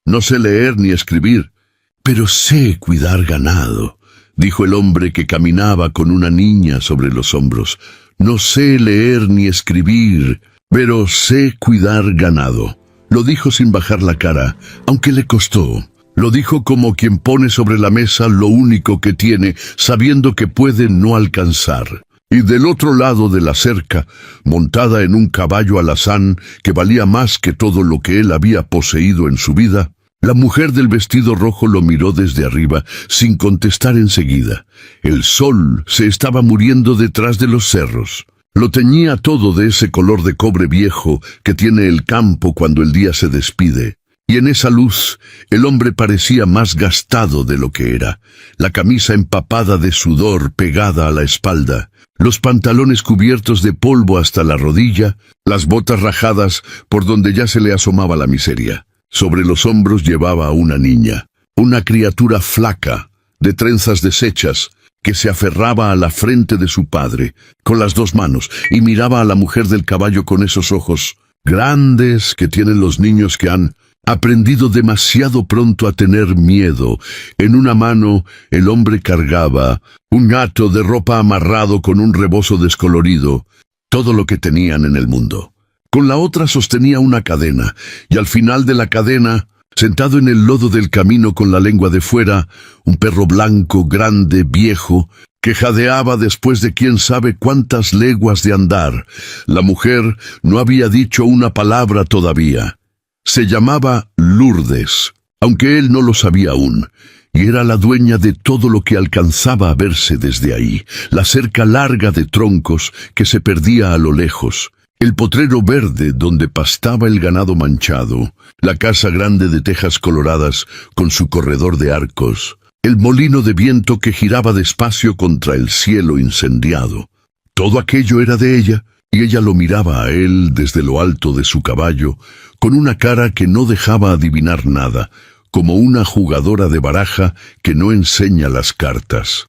No sé leer ni escribir, pero sé cuidar ganado, dijo el hombre que caminaba con una niña sobre los hombros. No sé leer ni escribir, pero sé cuidar ganado. Lo dijo sin bajar la cara, aunque le costó. Lo dijo como quien pone sobre la mesa lo único que tiene, sabiendo que puede no alcanzar. Y del otro lado de la cerca, montada en un caballo alazán que valía más que todo lo que él había poseído en su vida, la mujer del vestido rojo lo miró desde arriba, sin contestar enseguida. El sol se estaba muriendo detrás de los cerros. Lo teñía todo de ese color de cobre viejo que tiene el campo cuando el día se despide. Y en esa luz, el hombre parecía más gastado de lo que era. La camisa empapada de sudor pegada a la espalda, los pantalones cubiertos de polvo hasta la rodilla, las botas rajadas por donde ya se le asomaba la miseria. Sobre los hombros llevaba a una niña, una criatura flaca, de trenzas deshechas, que se aferraba a la frente de su padre, con las dos manos, y miraba a la mujer del caballo con esos ojos grandes que tienen los niños que han aprendido demasiado pronto a tener miedo. En una mano el hombre cargaba un gato de ropa amarrado con un rebozo descolorido, todo lo que tenían en el mundo. Con la otra sostenía una cadena, y al final de la cadena, sentado en el lodo del camino con la lengua de fuera, un perro blanco, grande, viejo, que jadeaba después de quién sabe cuántas leguas de andar. La mujer no había dicho una palabra todavía. Se llamaba Lourdes, aunque él no lo sabía aún, y era la dueña de todo lo que alcanzaba a verse desde ahí, la cerca larga de troncos que se perdía a lo lejos, el potrero verde donde pastaba el ganado manchado, la casa grande de tejas coloradas con su corredor de arcos, el molino de viento que giraba despacio contra el cielo incendiado. Todo aquello era de ella, y ella lo miraba a él desde lo alto de su caballo, con una cara que no dejaba adivinar nada, como una jugadora de baraja que no enseña las cartas.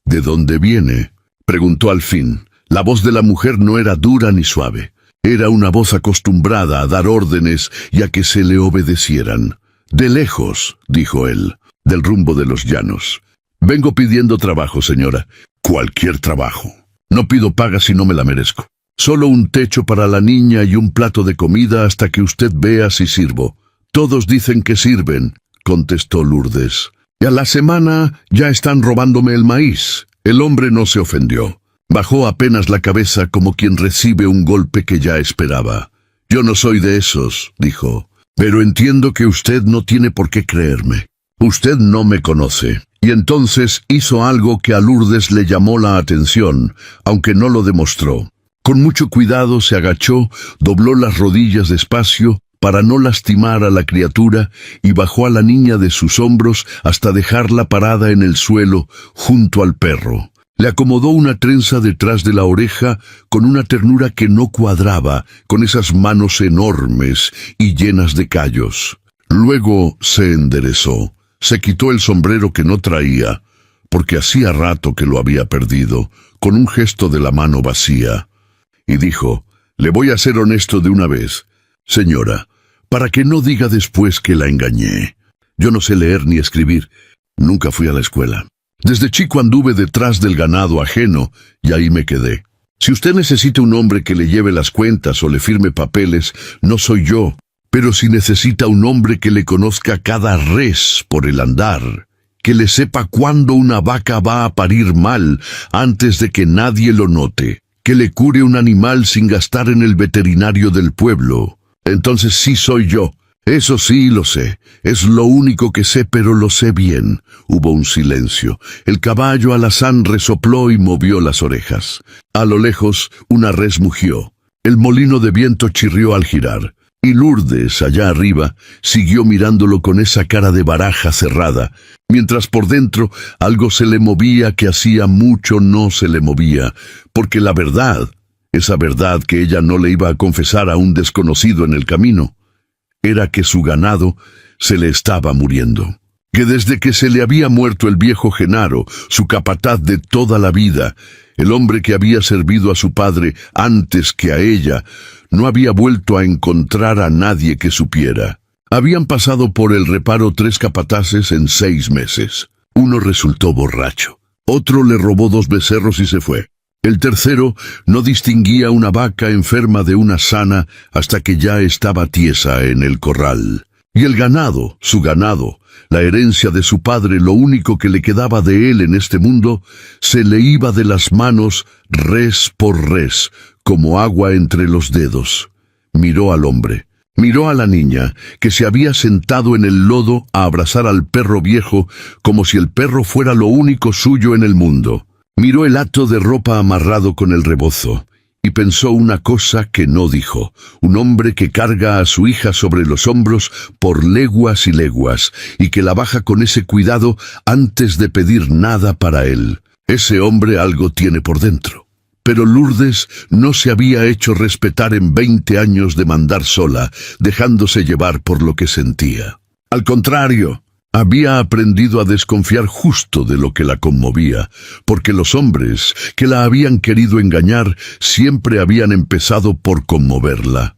¿De dónde viene?, preguntó al fin. La voz de la mujer no era dura ni suave. Era una voz acostumbrada a dar órdenes y a que se le obedecieran. «De lejos», dijo él, «del rumbo de los llanos. Vengo pidiendo trabajo, señora. Cualquier trabajo. No pido paga si no me la merezco. Solo un techo para la niña y un plato de comida hasta que usted vea si sirvo». «Todos dicen que sirven», contestó Lourdes. «Y a la semana ya están robándome el maíz». El hombre no se ofendió. Bajó apenas la cabeza como quien recibe un golpe que ya esperaba. «Yo no soy de esos», dijo, «pero entiendo que usted no tiene por qué creerme. Usted no me conoce». Y entonces hizo algo que a Lourdes le llamó la atención, aunque no lo demostró. Con mucho cuidado se agachó, dobló las rodillas despacio para no lastimar a la criatura y bajó a la niña de sus hombros hasta dejarla parada en el suelo junto al perro. Le acomodó una trenza detrás de la oreja con una ternura que no cuadraba con esas manos enormes y llenas de callos. Luego se enderezó, se quitó el sombrero que no traía, porque hacía rato que lo había perdido, con un gesto de la mano vacía, y dijo: «Le voy a ser honesto de una vez, señora, para que no diga después que la engañé. Yo no sé leer ni escribir, nunca fui a la escuela. Desde chico anduve detrás del ganado ajeno y ahí me quedé. Si usted necesita un hombre que le lleve las cuentas o le firme papeles, no soy yo, pero si necesita un hombre que le conozca cada res por el andar, que le sepa cuándo una vaca va a parir mal antes de que nadie lo note, que le cure un animal sin gastar en el veterinario del pueblo, entonces sí soy yo. Eso sí lo sé. Es lo único que sé, pero lo sé bien». Hubo un silencio. El caballo alazán resopló y movió las orejas. A lo lejos, una res mugió. El molino de viento chirrió al girar. Y Lourdes, allá arriba, siguió mirándolo con esa cara de baraja cerrada, mientras por dentro algo se le movía que hacía mucho no se le movía, porque la verdad, esa verdad que ella no le iba a confesar a un desconocido en el camino, era que su ganado se le estaba muriendo, que desde que se le había muerto el viejo Genaro, su capataz de toda la vida, el hombre que había servido a su padre antes que a ella, no había vuelto a encontrar a nadie que supiera. Habían pasado por el reparo 3 capataces en 6 meses. Uno resultó borracho. Otro le robó 2 becerros y se fue. El tercero no distinguía una vaca enferma de una sana hasta que ya estaba tiesa en el corral. Y el ganado, su ganado, la herencia de su padre, lo único que le quedaba de él en este mundo, se le iba de las manos res por res, como agua entre los dedos. Miró al hombre. Miró a la niña, que se había sentado en el lodo a abrazar al perro viejo, como si el perro fuera lo único suyo en el mundo. Miró el hato de ropa amarrado con el rebozo, y pensó una cosa que no dijo: un hombre que carga a su hija sobre los hombros por leguas y leguas, y que la baja con ese cuidado antes de pedir nada para él. Ese hombre algo tiene por dentro. Pero Lourdes no se había hecho respetar en 20 años de mandar sola, dejándose llevar por lo que sentía. Al contrario, había aprendido a desconfiar justo de lo que la conmovía, porque los hombres que la habían querido engañar siempre habían empezado por conmoverla.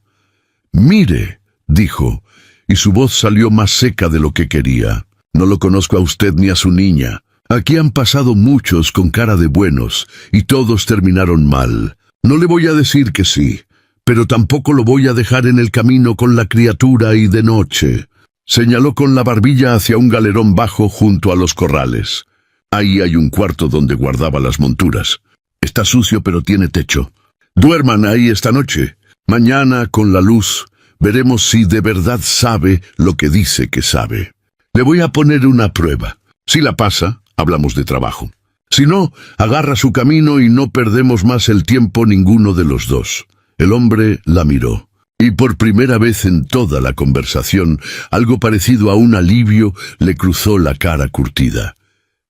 «Mire», dijo, y su voz salió más seca de lo que quería. «No lo conozco a usted ni a su niña. Aquí han pasado muchos con cara de buenos, y todos terminaron mal. No le voy a decir que sí, pero tampoco lo voy a dejar en el camino con la criatura y de noche». Señaló con la barbilla hacia un galerón bajo junto a los corrales. «Ahí hay un cuarto donde guardaba las monturas. Está sucio, pero tiene techo. Duerman ahí esta noche. Mañana, con la luz, veremos si de verdad sabe lo que dice que sabe. Le voy a poner una prueba. Si la pasa, hablamos de trabajo. Si no, agarra su camino y no perdemos más el tiempo ninguno de los dos». El hombre la miró. Y por primera vez en toda la conversación, algo parecido a un alivio le cruzó la cara curtida.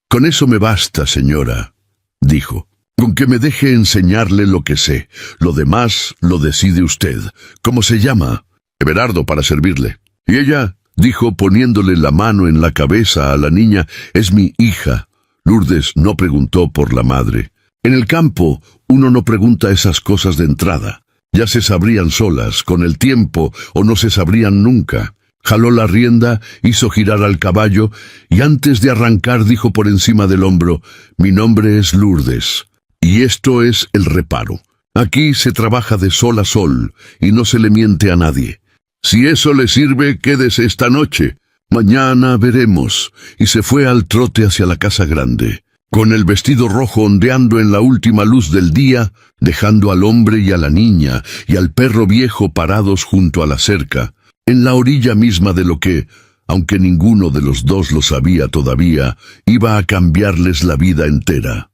«Con eso me basta, señora», dijo. «Con que me deje enseñarle lo que sé. Lo demás lo decide usted. ¿Cómo se llama?» «Everardo, para servirle». «¿Y ella?», dijo poniéndole la mano en la cabeza a la niña. «Es mi hija». Lourdes no preguntó por la madre. En el campo, uno no pregunta esas cosas de entrada. Ya se sabrían solas, con el tiempo, o no se sabrían nunca. Jaló la rienda, hizo girar al caballo, y antes de arrancar dijo por encima del hombro: «Mi nombre es Lourdes, y esto es el reparo. Aquí se trabaja de sol a sol, y no se le miente a nadie. Si eso le sirve, quédese esta noche. Mañana veremos». Y se fue al trote hacia la casa grande, con el vestido rojo ondeando en la última luz del día, dejando al hombre y a la niña y al perro viejo parados junto a la cerca, en la orilla misma de lo que, aunque ninguno de los dos lo sabía todavía, iba a cambiarles la vida entera.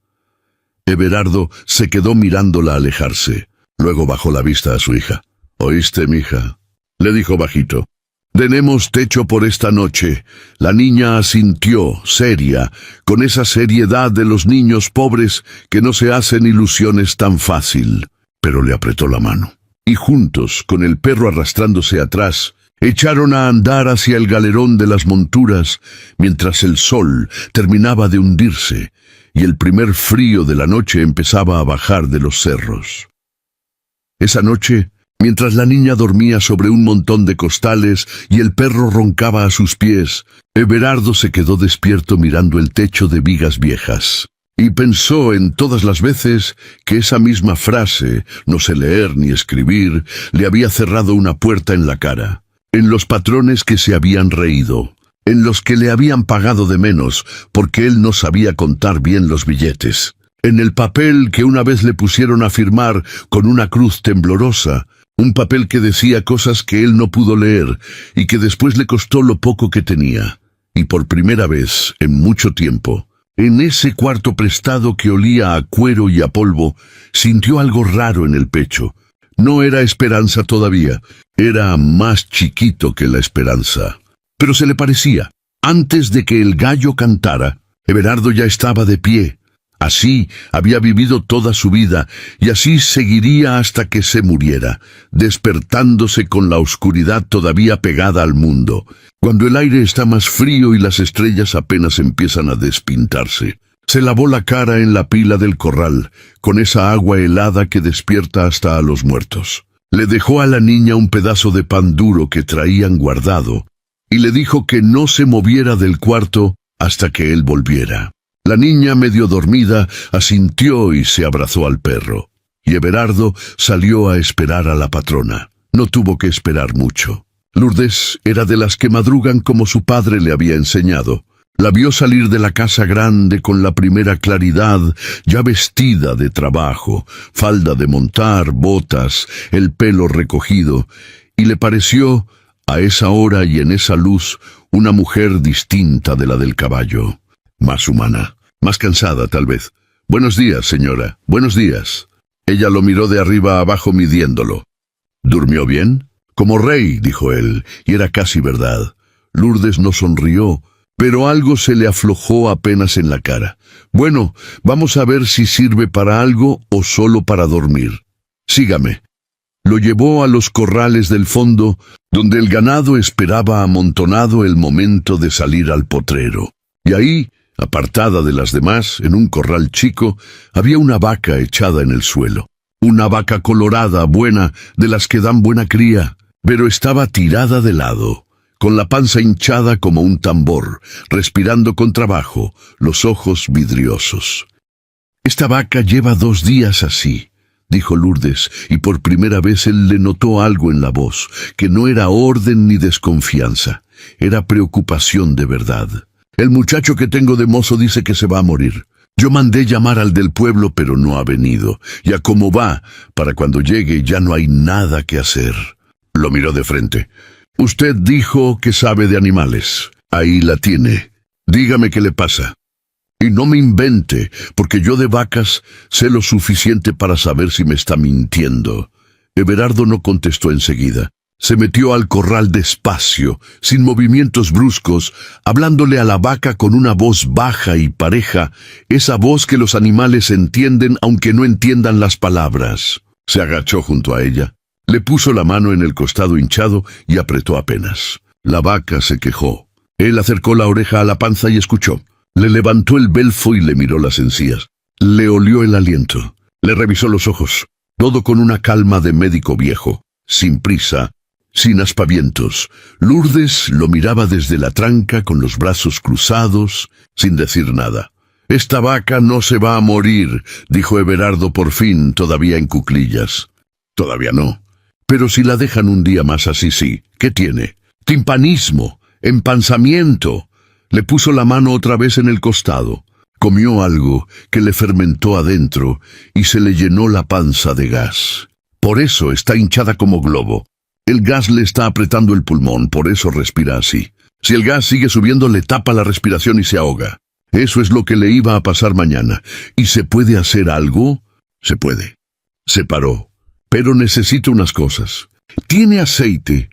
Everardo se quedó mirándola alejarse. Luego bajó la vista a su hija. «¿Oíste, mija?», le dijo bajito. «Tenemos techo por esta noche». La niña asintió, seria, con esa seriedad de los niños pobres que no se hacen ilusiones tan fácil. Pero le apretó la mano. Y juntos, con el perro arrastrándose atrás, echaron a andar hacia el galerón de las monturas, mientras el sol terminaba de hundirse y el primer frío de la noche empezaba a bajar de los cerros. Esa noche, mientras la niña dormía sobre un montón de costales y el perro roncaba a sus pies, Everardo se quedó despierto mirando el techo de vigas viejas. Y pensó en todas las veces que esa misma frase, no sé leer ni escribir, le había cerrado una puerta en la cara. En los patrones que se habían reído, en los que le habían pagado de menos porque él no sabía contar bien los billetes, en el papel que una vez le pusieron a firmar con una cruz temblorosa, un papel que decía cosas que él no pudo leer y que después le costó lo poco que tenía. Y por primera vez en mucho tiempo, en ese cuarto prestado que olía a cuero y a polvo, sintió algo raro en el pecho. No era esperanza todavía, era más chiquito que la esperanza. Pero se le parecía. Antes de que el gallo cantara, Everardo ya estaba de pie. Así había vivido toda su vida, y así seguiría hasta que se muriera, despertándose con la oscuridad todavía pegada al mundo, cuando el aire está más frío y las estrellas apenas empiezan a despintarse. Se lavó la cara en la pila del corral, con esa agua helada que despierta hasta a los muertos. Le dejó a la niña un pedazo de pan duro que traían guardado, y le dijo que no se moviera del cuarto hasta que él volviera. La niña, medio dormida, asintió y se abrazó al perro. Y Everardo salió a esperar a la patrona. No tuvo que esperar mucho. Lourdes era de las que madrugan como su padre le había enseñado. La vio salir de la casa grande con la primera claridad, ya vestida de trabajo, falda de montar, botas, el pelo recogido, y le pareció, a esa hora y en esa luz, una mujer distinta de la del caballo. Más humana, más cansada tal vez. «Buenos días, señora, buenos días». Ella lo miró de arriba a abajo midiéndolo. «¿Durmió bien?» «Como rey», dijo él, y era casi verdad. Lourdes no sonrió, pero algo se le aflojó apenas en la cara. «Bueno, vamos a ver si sirve para algo o solo para dormir. Sígame». Lo llevó a los corrales del fondo, donde el ganado esperaba amontonado el momento de salir al potrero. Y ahí, apartada de las demás, en un corral chico, había una vaca echada en el suelo. Una vaca colorada, buena, de las que dan buena cría, pero estaba tirada de lado, con la panza hinchada como un tambor, respirando con trabajo, los ojos vidriosos. «Esta vaca lleva 2 días así», dijo Lourdes, y por primera vez él le notó algo en la voz, que no era orden ni desconfianza, era preocupación de verdad. «El muchacho que tengo de mozo dice que se va a morir. Yo mandé llamar al del pueblo, pero no ha venido. Ya como va, para cuando llegue ya no hay nada que hacer». Lo miró de frente. «Usted dijo que sabe de animales. Ahí la tiene. Dígame qué le pasa. Y no me invente, porque yo de vacas sé lo suficiente para saber si me está mintiendo». Everardo no contestó enseguida. Se metió al corral despacio, sin movimientos bruscos, hablándole a la vaca con una voz baja y pareja, esa voz que los animales entienden aunque no entiendan las palabras. Se agachó junto a ella, le puso la mano en el costado hinchado y apretó apenas. La vaca se quejó. Él acercó la oreja a la panza y escuchó. Le levantó el belfo y le miró las encías. Le olió el aliento. Le revisó los ojos. Todo con una calma de médico viejo, sin prisa, sin aspavientos. Lourdes lo miraba desde la tranca con los brazos cruzados, sin decir nada. «Esta vaca no se va a morir», dijo Everardo por fin, todavía en cuclillas. «Todavía no. Pero si la dejan un día más así, sí. ¿Qué tiene? Timpanismo, empanzamiento». Le puso la mano otra vez en el costado. Comió algo que le fermentó adentro y se le llenó la panza de gas. Por eso está hinchada como globo. El gas le está apretando el pulmón, por eso respira así. Si el gas sigue subiendo, le tapa la respiración y se ahoga. Eso es lo que le iba a pasar mañana. ¿Y se puede hacer algo? Se puede. Se paró. Pero necesito unas cosas. Tiene aceite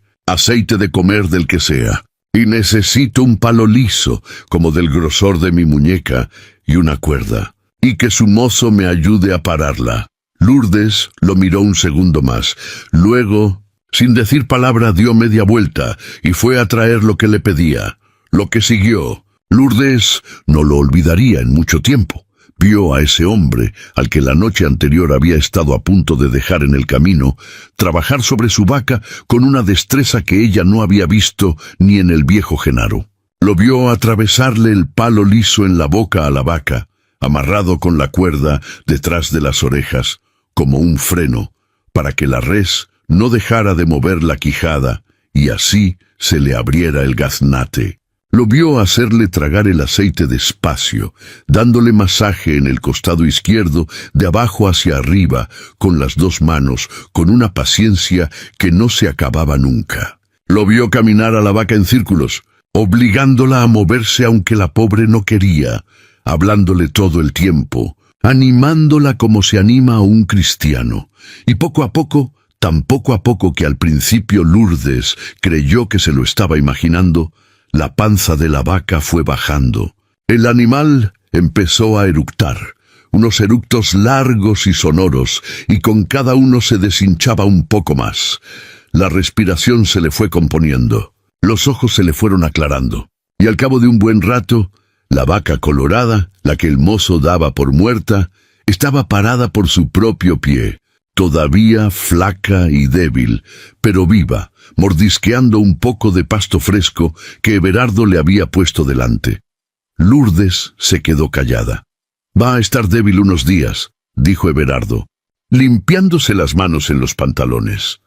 de comer del que sea. Y necesito un palo liso, como del grosor de mi muñeca, y una cuerda. Y que su mozo me ayude a pararla. Lourdes lo miró un segundo más. Luego, sin decir palabra, dio media vuelta y fue a traer lo que le pedía. Lo que siguió, Lourdes no lo olvidaría en mucho tiempo. Vio a ese hombre, al que la noche anterior había estado a punto de dejar en el camino, trabajar sobre su vaca con una destreza que ella no había visto ni en el viejo Genaro. Lo vio atravesarle el palo liso en la boca a la vaca, amarrado con la cuerda detrás de las orejas, como un freno, para que la res no dejara de mover la quijada y así se le abriera el gaznate. Lo vio hacerle tragar el aceite despacio, dándole masaje en el costado izquierdo, de abajo hacia arriba, con las 2 manos, con una paciencia que no se acababa nunca. Lo vio caminar a la vaca en círculos, obligándola a moverse aunque la pobre no quería, hablándole todo el tiempo, animándola como se anima a un cristiano. Y poco a poco, tan poco a poco que al principio Lourdes creyó que se lo estaba imaginando, la panza de la vaca fue bajando. El animal empezó a eructar, unos eructos largos y sonoros, y con cada uno se deshinchaba un poco más. La respiración se le fue componiendo, los ojos se le fueron aclarando, y al cabo de un buen rato, la vaca colorada, la que el mozo daba por muerta, estaba parada por su propio pie, todavía flaca y débil, pero viva, mordisqueando un poco de pasto fresco que Everardo le había puesto delante. Lourdes se quedó callada. «Va a estar débil unos días», dijo Everardo, limpiándose las manos en los pantalones.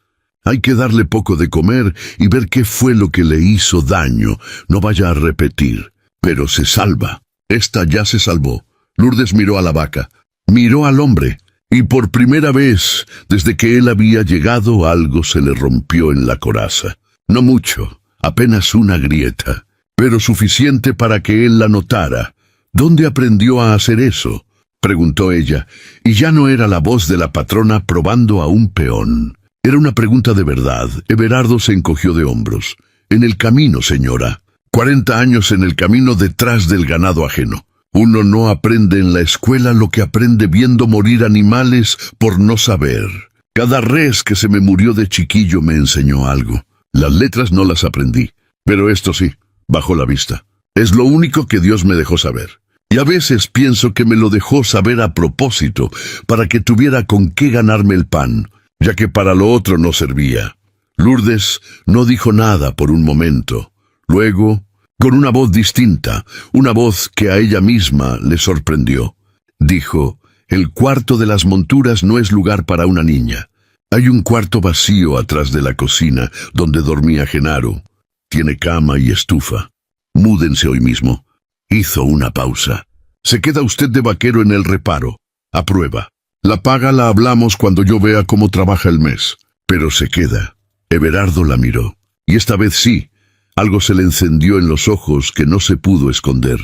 «Hay que darle poco de comer y ver qué fue lo que le hizo daño. No vaya a repetir. Pero se salva». Esta ya se salvó. Lourdes miró a la vaca, miró al hombre, y por primera vez, desde que él había llegado, algo se le rompió en la coraza. No mucho, apenas una grieta, pero suficiente para que él la notara. «¿Dónde aprendió a hacer eso?», preguntó ella, y ya no era la voz de la patrona probando a un peón. Era una pregunta de verdad. Everardo se encogió de hombros. «En el camino, señora. 40 años en el camino detrás del ganado ajeno. Uno no aprende en la escuela lo que aprende viendo morir animales por no saber. Cada res que se me murió de chiquillo me enseñó algo. Las letras no las aprendí, pero esto sí, bajo la vista. Es lo único que Dios me dejó saber. Y a veces pienso que me lo dejó saber a propósito, para que tuviera con qué ganarme el pan, ya que para lo otro no servía». Lourdes no dijo nada por un momento. Luego, con una voz distinta, una voz que a ella misma le sorprendió, dijo: «El cuarto de las monturas no es lugar para una niña. Hay un cuarto vacío atrás de la cocina donde dormía Genaro. Tiene cama y estufa. Múdense hoy mismo». Hizo una pausa. «Se queda usted de vaquero en el reparo. Aprueba. La paga la hablamos cuando yo vea cómo trabaja el mes. Pero se queda». Everardo la miró. Y esta vez sí, algo se le encendió en los ojos que no se pudo esconder.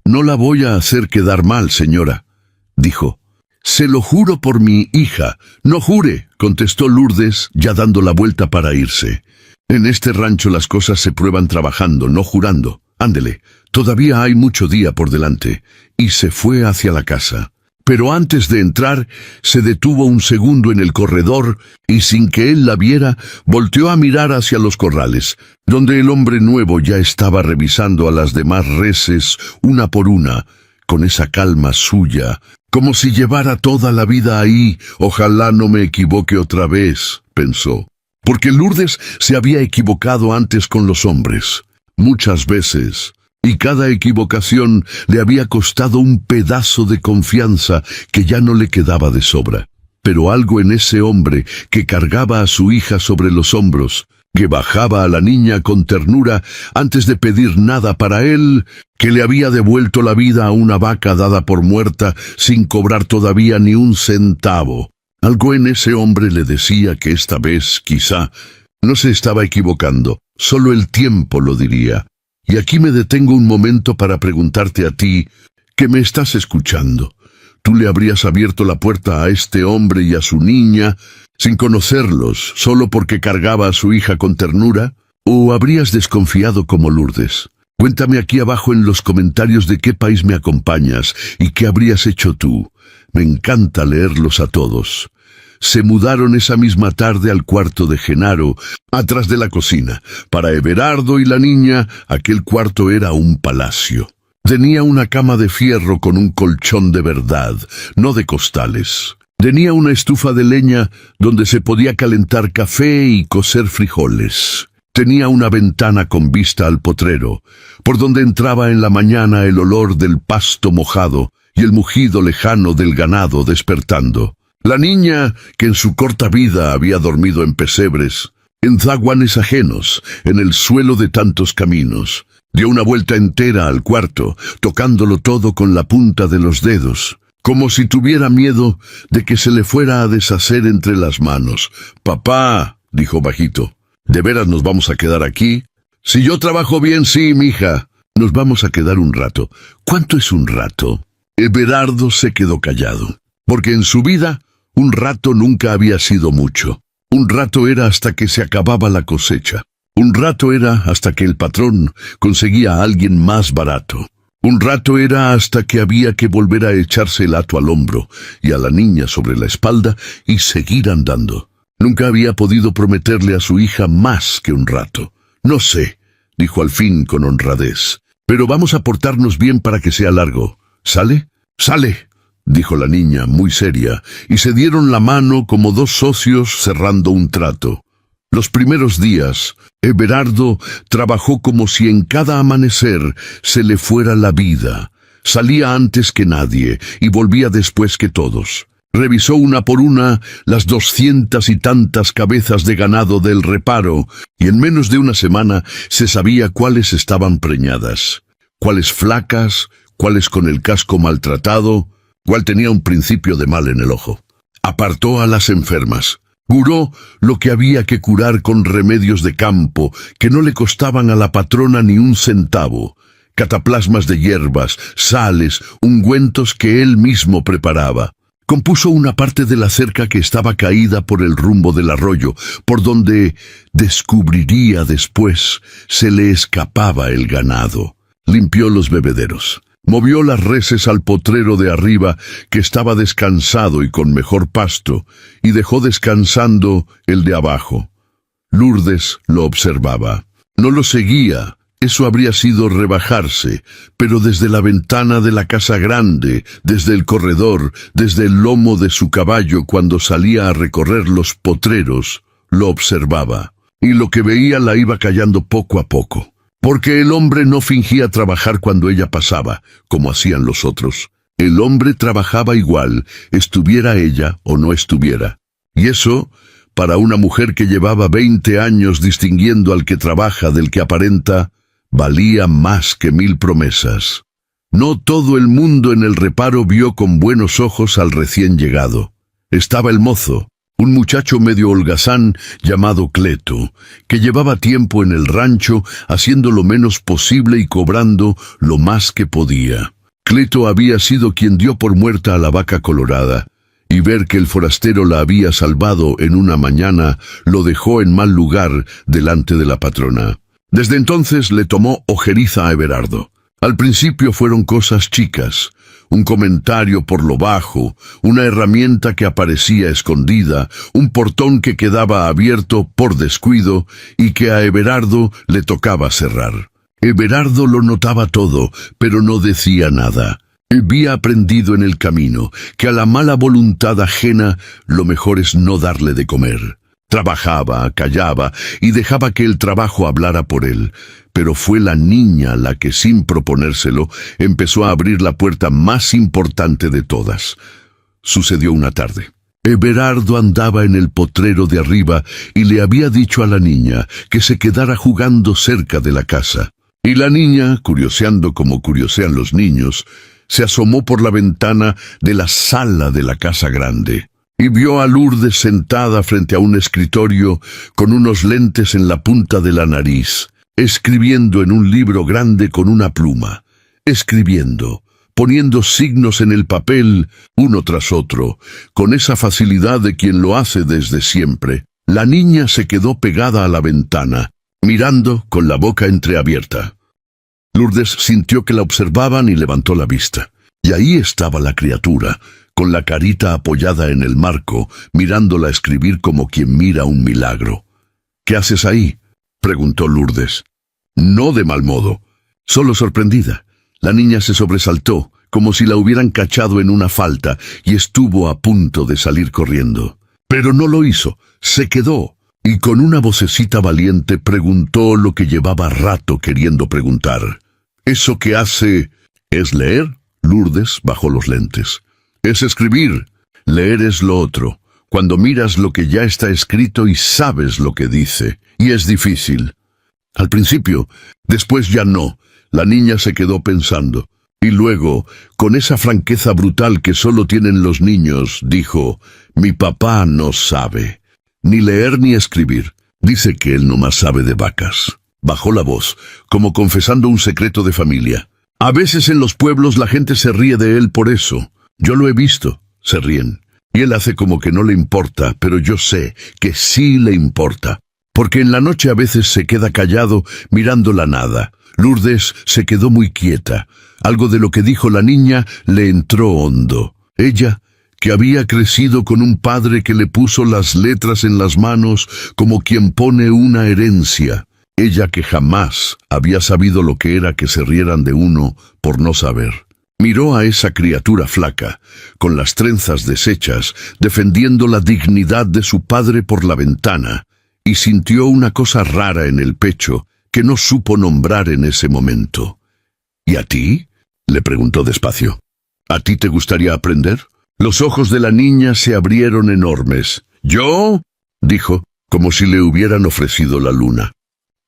«No la voy a hacer quedar mal, señora», dijo. «Se lo juro por mi hija». «No jure», contestó Lourdes, ya dando la vuelta para irse. «En este rancho las cosas se prueban trabajando, no jurando. Ándele, todavía hay mucho día por delante». Y se fue hacia la casa. Pero antes de entrar, se detuvo un segundo en el corredor y sin que él la viera, volteó a mirar hacia los corrales, donde el hombre nuevo ya estaba revisando a las demás reses una por una, con esa calma suya, como si llevara toda la vida ahí. «Ojalá no me equivoque otra vez», pensó, porque Lourdes se había equivocado antes con los hombres, muchas veces. Y cada equivocación le había costado un pedazo de confianza que ya no le quedaba de sobra. Pero algo en ese hombre que cargaba a su hija sobre los hombros, que bajaba a la niña con ternura antes de pedir nada para él, que le había devuelto la vida a una vaca dada por muerta sin cobrar todavía ni un centavo. Algo en ese hombre le decía que esta vez, quizá, no se estaba equivocando, solo el tiempo lo diría. Y aquí me detengo un momento para preguntarte a ti, que me estás escuchando. ¿Tú le habrías abierto la puerta a este hombre y a su niña, sin conocerlos, solo porque cargaba a su hija con ternura? ¿O habrías desconfiado como Lourdes? Cuéntame aquí abajo en los comentarios de qué país me acompañas y qué habrías hecho tú. Me encanta leerlos a todos. Se mudaron esa misma tarde al cuarto de Genaro, atrás de la cocina. Para Everardo y la niña, aquel cuarto era un palacio. Tenía una cama de fierro con un colchón de verdad, no de costales. Tenía una estufa de leña donde se podía calentar café y cocer frijoles. Tenía una ventana con vista al potrero, por donde entraba en la mañana el olor del pasto mojado y el mugido lejano del ganado despertando. La niña, que en su corta vida había dormido en pesebres, en zaguanes ajenos, en el suelo de tantos caminos, dio una vuelta entera al cuarto, tocándolo todo con la punta de los dedos, como si tuviera miedo de que se le fuera a deshacer entre las manos. «Papá», dijo bajito, «¿de veras nos vamos a quedar aquí?» «Si yo trabajo bien, sí, mija. Nos vamos a quedar un rato». «¿Cuánto es un rato?» Everardo se quedó callado, porque en su vida un rato nunca había sido mucho. Un rato era hasta que se acababa la cosecha. Un rato era hasta que el patrón conseguía a alguien más barato. Un rato era hasta que había que volver a echarse el hato al hombro y a la niña sobre la espalda y seguir andando. Nunca había podido prometerle a su hija más que un rato. «No sé», dijo al fin con honradez, «pero vamos a portarnos bien para que sea largo. ¿Sale?» «Sale», dijo la niña, muy seria, y se dieron la mano como dos socios cerrando un trato. Los primeros días, Everardo trabajó como si en cada amanecer se le fuera la vida. Salía antes que nadie y volvía después que todos. Revisó una por una las 200 y tantas cabezas de ganado del reparo, y en menos de una semana se sabía cuáles estaban preñadas, cuáles flacas, cuáles con el casco maltratado, cuál tenía un principio de mal en el ojo. Apartó a las enfermas. Curó lo que había que curar con remedios de campo que no le costaban a la patrona ni un centavo, cataplasmas de hierbas, sales, ungüentos que él mismo preparaba. Compuso una parte de la cerca que estaba caída por el rumbo del arroyo, por donde, descubriría después, se le escapaba el ganado. Limpió los bebederos. Movió las reses al potrero de arriba, que estaba descansado y con mejor pasto, y dejó descansando el de abajo. Lourdes lo observaba. No lo seguía, eso habría sido rebajarse, pero desde la ventana de la casa grande, desde el corredor, desde el lomo de su caballo cuando salía a recorrer los potreros, lo observaba, y lo que veía la iba callando poco a poco. Porque el hombre no fingía trabajar cuando ella pasaba, como hacían los otros. El hombre trabajaba igual, estuviera ella o no estuviera. Y eso, para una mujer que llevaba 20 años distinguiendo al que trabaja del que aparenta, valía más que 1000 promesas. No todo el mundo en el reparo vio con buenos ojos al recién llegado. Estaba el mozo, un muchacho medio holgazán llamado Cleto, que llevaba tiempo en el rancho haciendo lo menos posible y cobrando lo más que podía. Cleto había sido quien dio por muerta a la vaca colorada, y ver que el forastero la había salvado en una mañana lo dejó en mal lugar delante de la patrona. Desde entonces le tomó ojeriza a Everardo. Al principio fueron cosas chicas, un comentario por lo bajo, una herramienta que aparecía escondida, un portón que quedaba abierto por descuido y que a Everardo le tocaba cerrar. Everardo lo notaba todo, pero no decía nada. Había aprendido en el camino que a la mala voluntad ajena lo mejor es no darle de comer. Trabajaba, callaba y dejaba que el trabajo hablara por él, pero fue la niña la que, sin proponérselo, empezó a abrir la puerta más importante de todas. Sucedió una tarde. Everardo andaba en el potrero de arriba y le había dicho a la niña que se quedara jugando cerca de la casa. Y la niña, curioseando como curiosean los niños, se asomó por la ventana de la sala de la casa grande y vio a Lourdes sentada frente a un escritorio con unos lentes en la punta de la nariz, escribiendo en un libro grande con una pluma, escribiendo, poniendo signos en el papel uno tras otro, con esa facilidad de quien lo hace desde siempre. La niña se quedó pegada a la ventana, mirando con la boca entreabierta. Lourdes sintió que la observaban y levantó la vista. Y ahí estaba la criatura, con la carita apoyada en el marco, mirándola escribir como quien mira un milagro. «¿Qué haces ahí?», preguntó Lourdes. No de mal modo, solo sorprendida. La niña se sobresaltó, como si la hubieran cachado en una falta, y estuvo a punto de salir corriendo. Pero no lo hizo, se quedó, y con una vocecita valiente preguntó lo que llevaba rato queriendo preguntar. «¿Eso que hace es leer?». Lourdes bajó los lentes. «Es escribir. Leer es lo otro, cuando miras lo que ya está escrito y sabes lo que dice, y es difícil». Al principio, después ya no. La niña se quedó pensando, y luego, con esa franqueza brutal que solo tienen los niños, dijo: «Mi papá no sabe ni leer ni escribir. Dice que él nomás sabe de vacas». Bajó la voz, como confesando un secreto de familia. «A veces en los pueblos la gente se ríe de él por eso. Yo lo he visto, se ríen. Y él hace como que no le importa, pero yo sé que sí le importa. Porque en la noche a veces se queda callado mirando la nada». Lourdes se quedó muy quieta. Algo de lo que dijo la niña le entró hondo. Ella, que había crecido con un padre que le puso las letras en las manos como quien pone una herencia. Ella que jamás había sabido lo que era que se rieran de uno por no saber. Miró a esa criatura flaca, con las trenzas deshechas, defendiendo la dignidad de su padre por la ventana, y sintió una cosa rara en el pecho que no supo nombrar en ese momento. ¿Y a ti?, le preguntó despacio. ¿A ti te gustaría aprender? Los ojos de la niña se abrieron enormes. ¿Yo?, dijo, como si le hubieran ofrecido la luna.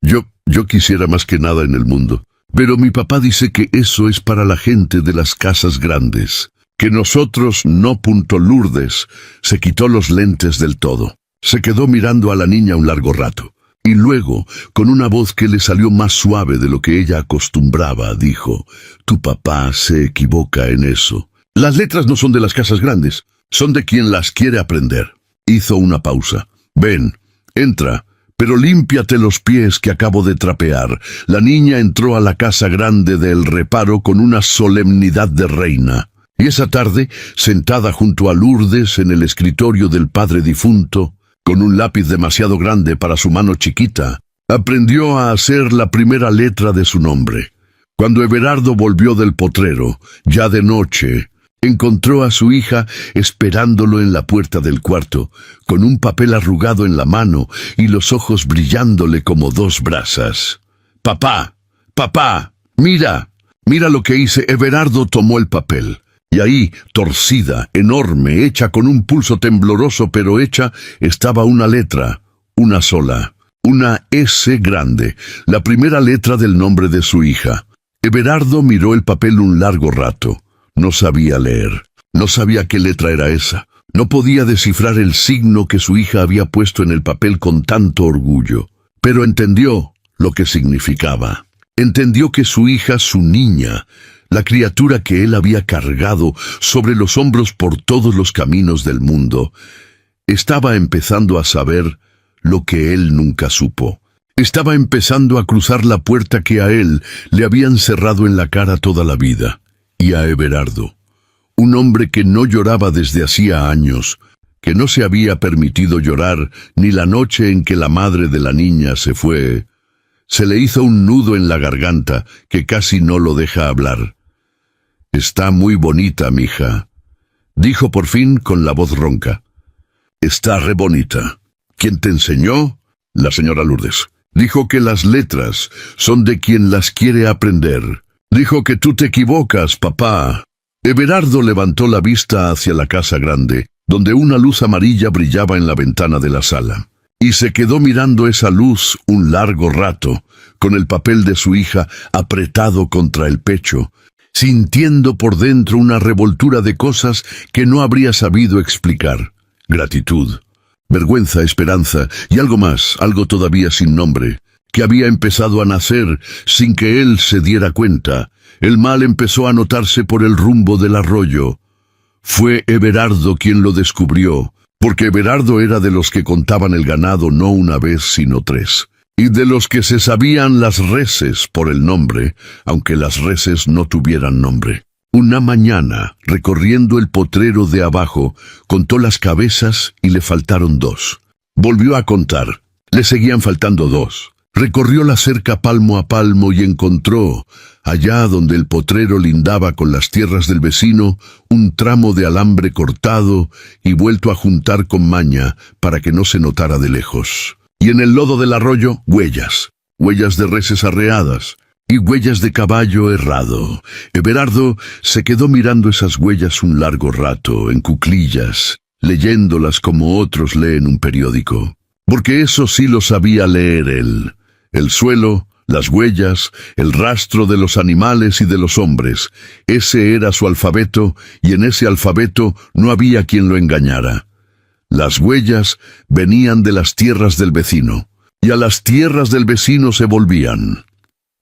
Yo quisiera más que nada en el mundo. Pero mi papá dice que eso es para la gente de las casas grandes. Que nosotros no. Lourdes se quitó los lentes del todo. Se quedó mirando a la niña un largo rato. Y luego, con una voz que le salió más suave de lo que ella acostumbraba, dijo: «Tu papá se equivoca en eso. Las letras no son de las casas grandes, son de quien las quiere aprender». Hizo una pausa. «Ven, entra, pero límpiate los pies que acabo de trapear». La niña entró a la casa grande del reparo con una solemnidad de reina. Y esa tarde, sentada junto a Lourdes en el escritorio del padre difunto, con un lápiz demasiado grande para su mano chiquita, aprendió a hacer la primera letra de su nombre. Cuando Everardo volvió del potrero, ya de noche, encontró a su hija esperándolo en la puerta del cuarto, con un papel arrugado en la mano y los ojos brillándole como dos brasas. «Papá, papá, mira lo que hice». Everardo tomó el papel. Y ahí, torcida, enorme, hecha con un pulso tembloroso pero hecha, estaba una letra, una sola, una S grande, la primera letra del nombre de su hija. Everardo miró el papel un largo rato. No sabía leer, no sabía qué letra era esa. No podía descifrar el signo que su hija había puesto en el papel con tanto orgullo. Pero entendió lo que significaba. Entendió que su hija, su niña, la criatura que él había cargado sobre los hombros por todos los caminos del mundo, estaba empezando a saber lo que él nunca supo. Estaba empezando a cruzar la puerta que a él le habían cerrado en la cara toda la vida. Y a Everardo, un hombre que no lloraba desde hacía años, que no se había permitido llorar ni la noche en que la madre de la niña se fue, se le hizo un nudo en la garganta que casi no lo deja hablar. «Está muy bonita, mija», dijo por fin con la voz ronca. «Está re bonita». «¿Quién te enseñó?» «La señora Lourdes. Dijo que las letras son de quien las quiere aprender. Dijo que tú te equivocas, papá». Everardo levantó la vista hacia la casa grande, donde una luz amarilla brillaba en la ventana de la sala. Y se quedó mirando esa luz un largo rato, con el papel de su hija apretado contra el pecho, sintiendo por dentro una revoltura de cosas que no habría sabido explicar. Gratitud, vergüenza, esperanza y algo más, algo todavía sin nombre, que había empezado a nacer sin que él se diera cuenta. El mal empezó a notarse por el rumbo del arroyo. Fue Everardo quien lo descubrió, porque Everardo era de los que contaban el ganado no una vez sino 3. Y de los que se sabían las reses por el nombre, aunque las reses no tuvieran nombre. Una mañana, recorriendo el potrero de abajo, contó las cabezas y le faltaron 2. Volvió a contar, le seguían faltando 2. Recorrió la cerca palmo a palmo y encontró, allá donde el potrero lindaba con las tierras del vecino, un tramo de alambre cortado y vuelto a juntar con maña para que no se notara de lejos. Y en el lodo del arroyo, huellas de reses arreadas y huellas de caballo errado. Everardo se quedó mirando esas huellas un largo rato, en cuclillas, leyéndolas como otros leen un periódico. Porque eso sí lo sabía leer él. El suelo, las huellas, el rastro de los animales y de los hombres. Ese era su alfabeto, y en ese alfabeto no había quien lo engañara. Las huellas venían de las tierras del vecino, y a las tierras del vecino se volvían.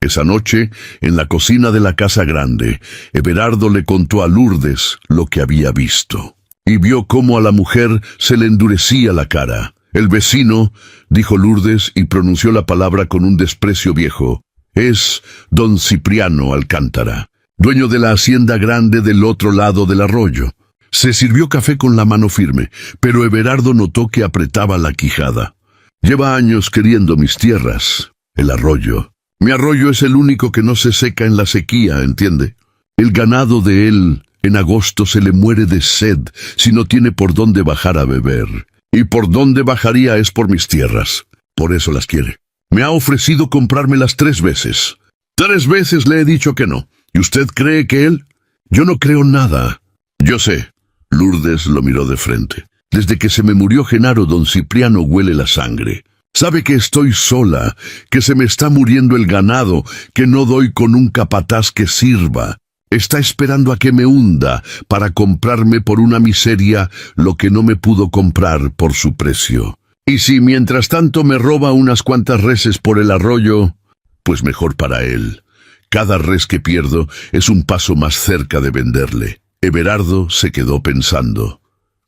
Esa noche, en la cocina de la casa grande, Everardo le contó a Lourdes lo que había visto. Y vio cómo a la mujer se le endurecía la cara. «El vecino», dijo Lourdes y pronunció la palabra con un desprecio viejo, «es don Cipriano Alcántara, dueño de la hacienda grande del otro lado del arroyo». Se sirvió café con la mano firme, pero Everardo notó que apretaba la quijada. «Lleva años queriendo mis tierras, el arroyo. Mi arroyo es el único que no se seca en la sequía, ¿entiende? El ganado de él en agosto se le muere de sed si no tiene por dónde bajar a beber. Y por dónde bajaría es por mis tierras. Por eso las quiere. Me ha ofrecido comprármelas 3 veces. 3 veces le he dicho que no. ¿Y usted cree que él? Yo no creo nada. Yo sé. Lourdes lo miró de frente. Desde que se me murió Genaro, don Cipriano huele la sangre. Sabe que estoy sola, que se me está muriendo el ganado, que no doy con un capataz que sirva. Está esperando a que me hunda para comprarme por una miseria lo que no me pudo comprar por su precio. Y si mientras tanto me roba unas cuantas reses por el arroyo, pues mejor para él. Cada res que pierdo es un paso más cerca de venderle. Everardo se quedó pensando.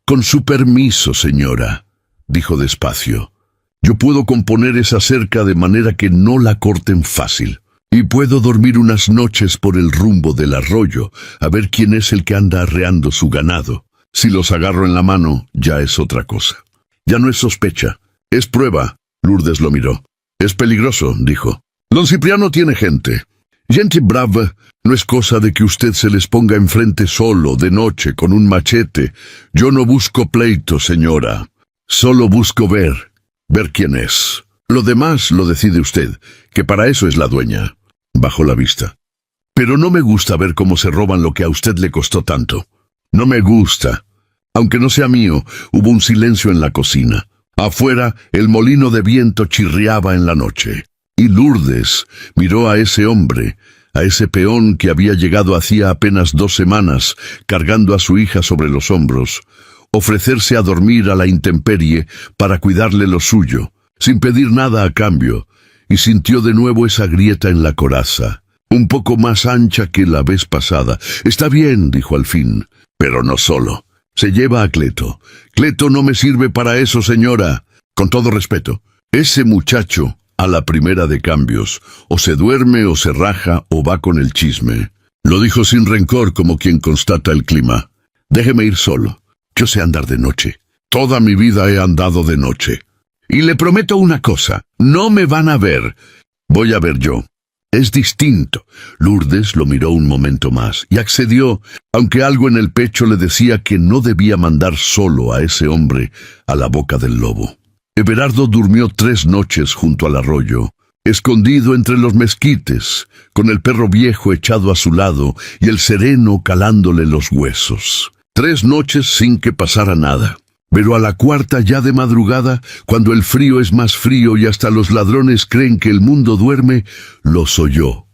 Con su permiso, señora, dijo despacio. Yo puedo componer esa cerca de manera que no la corten fácil. Y puedo dormir unas noches por el rumbo del arroyo, a ver quién es el que anda arreando su ganado. Si los agarro en la mano, ya es otra cosa. Ya no es sospecha, es prueba. Lourdes lo miró. Es peligroso, dijo. Don Cipriano tiene gente. Gente brava. No es cosa de que usted se les ponga enfrente solo, de noche, con un machete. Yo no busco pleito, señora. Solo busco ver quién es. Lo demás lo decide usted, que para eso es la dueña. Bajó la vista. Pero no me gusta ver cómo se roban lo que a usted le costó tanto. No me gusta. Aunque no sea mío, hubo un silencio en la cocina. Afuera, el molino de viento chirriaba en la noche. Y Lourdes miró a ese hombre, a ese peón que había llegado hacía apenas 2 semanas, cargando a su hija sobre los hombros, ofrecerse a dormir a la intemperie para cuidarle lo suyo, sin pedir nada a cambio, y sintió de nuevo esa grieta en la coraza, un poco más ancha que la vez pasada. Está bien, dijo al fin, pero no solo. Se lleva a Cleto. Cleto no me sirve para eso, señora. Con todo respeto, ese muchacho, a la primera de cambios, o se duerme o se raja o va con el chisme. Lo dijo sin rencor, como quien constata el clima. Déjeme ir solo. Yo sé andar de noche. Toda mi vida he andado de noche. Y le prometo una cosa, no me van a ver. Voy a ver yo. Es distinto. Lourdes lo miró un momento más y accedió, aunque algo en el pecho le decía que no debía mandar solo a ese hombre a la boca del lobo. Everardo durmió 3 noches junto al arroyo, escondido entre los mezquites, con el perro viejo echado a su lado y el sereno calándole los huesos. 3 noches sin que pasara nada. Pero a la 4ª ya de madrugada, cuando el frío es más frío y hasta los ladrones creen que el mundo duerme, los oyó.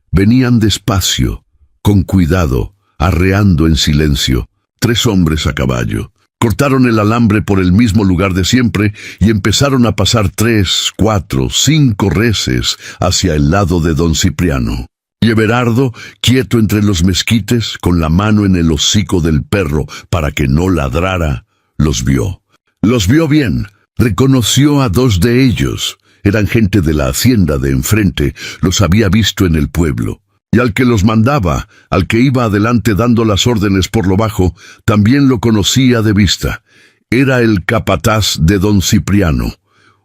Venían despacio, con cuidado, arreando en silencio, 3 hombres a caballo. Cortaron el alambre por el mismo lugar de siempre y empezaron a pasar 3, 4, 5 reses hacia el lado de don Cipriano. Y Everardo, quieto entre los mezquites, con la mano en el hocico del perro para que no ladrara, los vio. Los vio bien. Reconoció a 2 de ellos. Eran gente de la hacienda de enfrente. Los había visto en el pueblo. Y al que los mandaba, al que iba adelante dando las órdenes por lo bajo, también lo conocía de vista. Era el capataz de don Cipriano,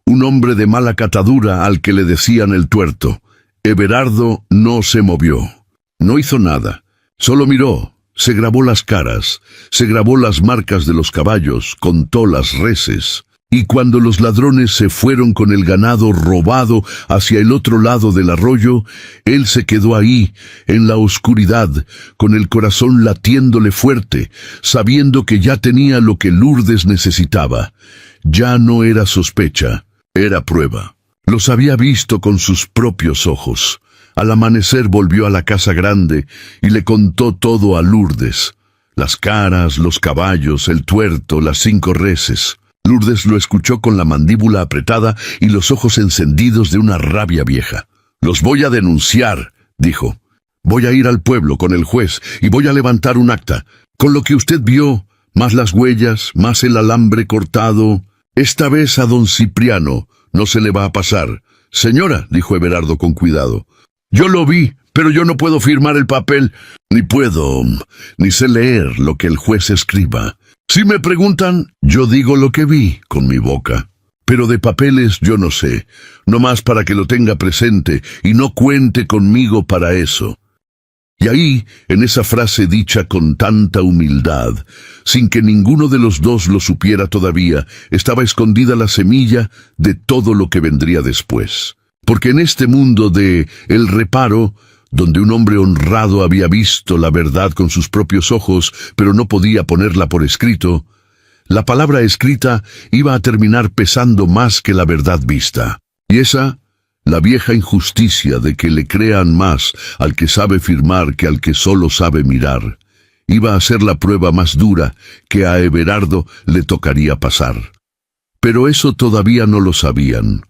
un hombre de mala catadura al que le decían el tuerto. Everardo no se movió. No hizo nada. Solo miró. Se grabó las caras, se grabó las marcas de los caballos, contó las reses. Y cuando los ladrones se fueron con el ganado robado hacia el otro lado del arroyo, él se quedó ahí, en la oscuridad, con el corazón latiéndole fuerte, sabiendo que ya tenía lo que Lourdes necesitaba. Ya no era sospecha, era prueba. Los había visto con sus propios ojos. Al amanecer volvió a la casa grande y le contó todo a Lourdes. Las caras, los caballos, el tuerto, las 5 reses. Lourdes lo escuchó con la mandíbula apretada y los ojos encendidos de una rabia vieja. «Los voy a denunciar», dijo. «Voy a ir al pueblo con el juez y voy a levantar un acta. Con lo que usted vio, más las huellas, más el alambre cortado. Esta vez a don Cipriano no se le va a pasar». «Señora», dijo Everardo con cuidado, «yo lo vi, pero yo no puedo firmar el papel, ni sé leer lo que el juez escriba. Si me preguntan, yo digo lo que vi con mi boca. Pero de papeles yo no sé, no más para que lo tenga presente y no cuente conmigo para eso». Y ahí, en esa frase dicha con tanta humildad, sin que ninguno de los dos lo supiera todavía, estaba escondida la semilla de todo lo que vendría después. Porque en este mundo de el reparo, donde un hombre honrado había visto la verdad con sus propios ojos, pero no podía ponerla por escrito, la palabra escrita iba a terminar pesando más que la verdad vista. Y esa, la vieja injusticia de que le crean más al que sabe firmar que al que solo sabe mirar, iba a ser la prueba más dura que a Everardo le tocaría pasar. Pero eso todavía no lo sabían.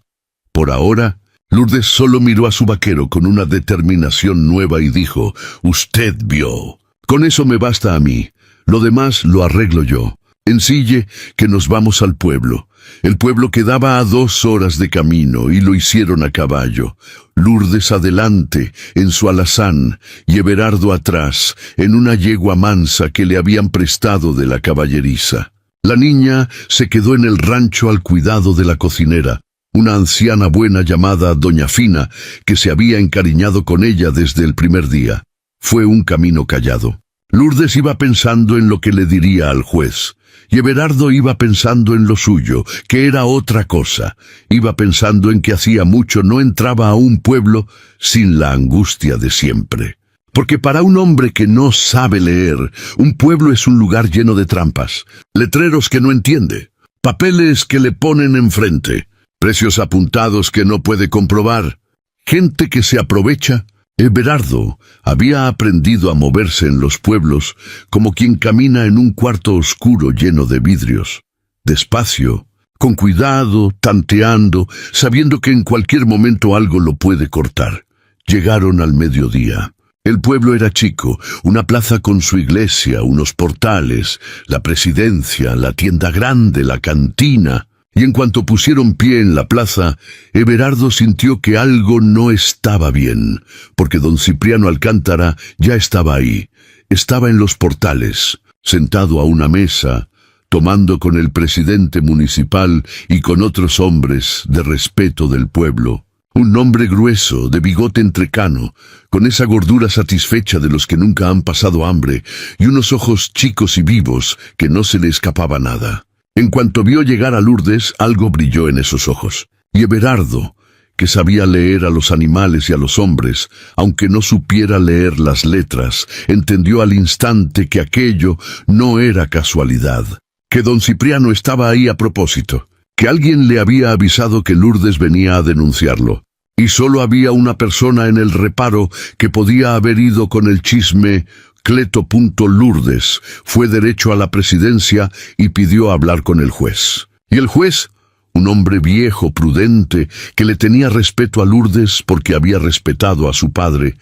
Por ahora, Lourdes solo miró a su vaquero con una determinación nueva y dijo: «Usted vio. Con eso me basta a mí. Lo demás lo arreglo yo. Ensille que nos vamos al pueblo». El pueblo quedaba a 2 horas de camino y lo hicieron a caballo. Lourdes adelante, en su alazán, y Everardo atrás, en una yegua mansa que le habían prestado de la caballeriza. La niña se quedó en el rancho al cuidado de la cocinera, una anciana buena llamada Doña Fina, que se había encariñado con ella desde el primer día. Fue un camino callado. Lourdes iba pensando en lo que le diría al juez. Y Everardo iba pensando en lo suyo, que era otra cosa. Iba pensando en que hacía mucho no entraba a un pueblo sin la angustia de siempre. Porque para un hombre que no sabe leer, un pueblo es un lugar lleno de trampas, letreros que no entiende, papeles que le ponen enfrente, precios apuntados que no puede comprobar, gente que se aprovecha. Everardo había aprendido a moverse en los pueblos como quien camina en un cuarto oscuro lleno de vidrios, despacio, con cuidado, tanteando, sabiendo que en cualquier momento algo lo puede cortar. Llegaron al mediodía. El pueblo era chico, una plaza con su iglesia, unos portales, la presidencia, la tienda grande, la cantina. Y en cuanto pusieron pie en la plaza, Everardo sintió que algo no estaba bien, porque don Cipriano Alcántara ya estaba ahí. Estaba en los portales, sentado a una mesa, tomando con el presidente municipal y con otros hombres de respeto del pueblo. Un hombre grueso, de bigote entrecano, con esa gordura satisfecha de los que nunca han pasado hambre, y unos ojos chicos y vivos que no se le escapaba nada. En cuanto vio llegar a Lourdes, algo brilló en esos ojos. Y Everardo, que sabía leer a los animales y a los hombres, aunque no supiera leer las letras, entendió al instante que aquello no era casualidad, que don Cipriano estaba ahí a propósito, que alguien le había avisado que Lourdes venía a denunciarlo, y solo había una persona en el reparo que podía haber ido con el chisme. Cleto Lourdes fue derecho a la presidencia y pidió hablar con el juez. Y el juez, un hombre viejo, prudente, que le tenía respeto a Lourdes porque había respetado a su padre,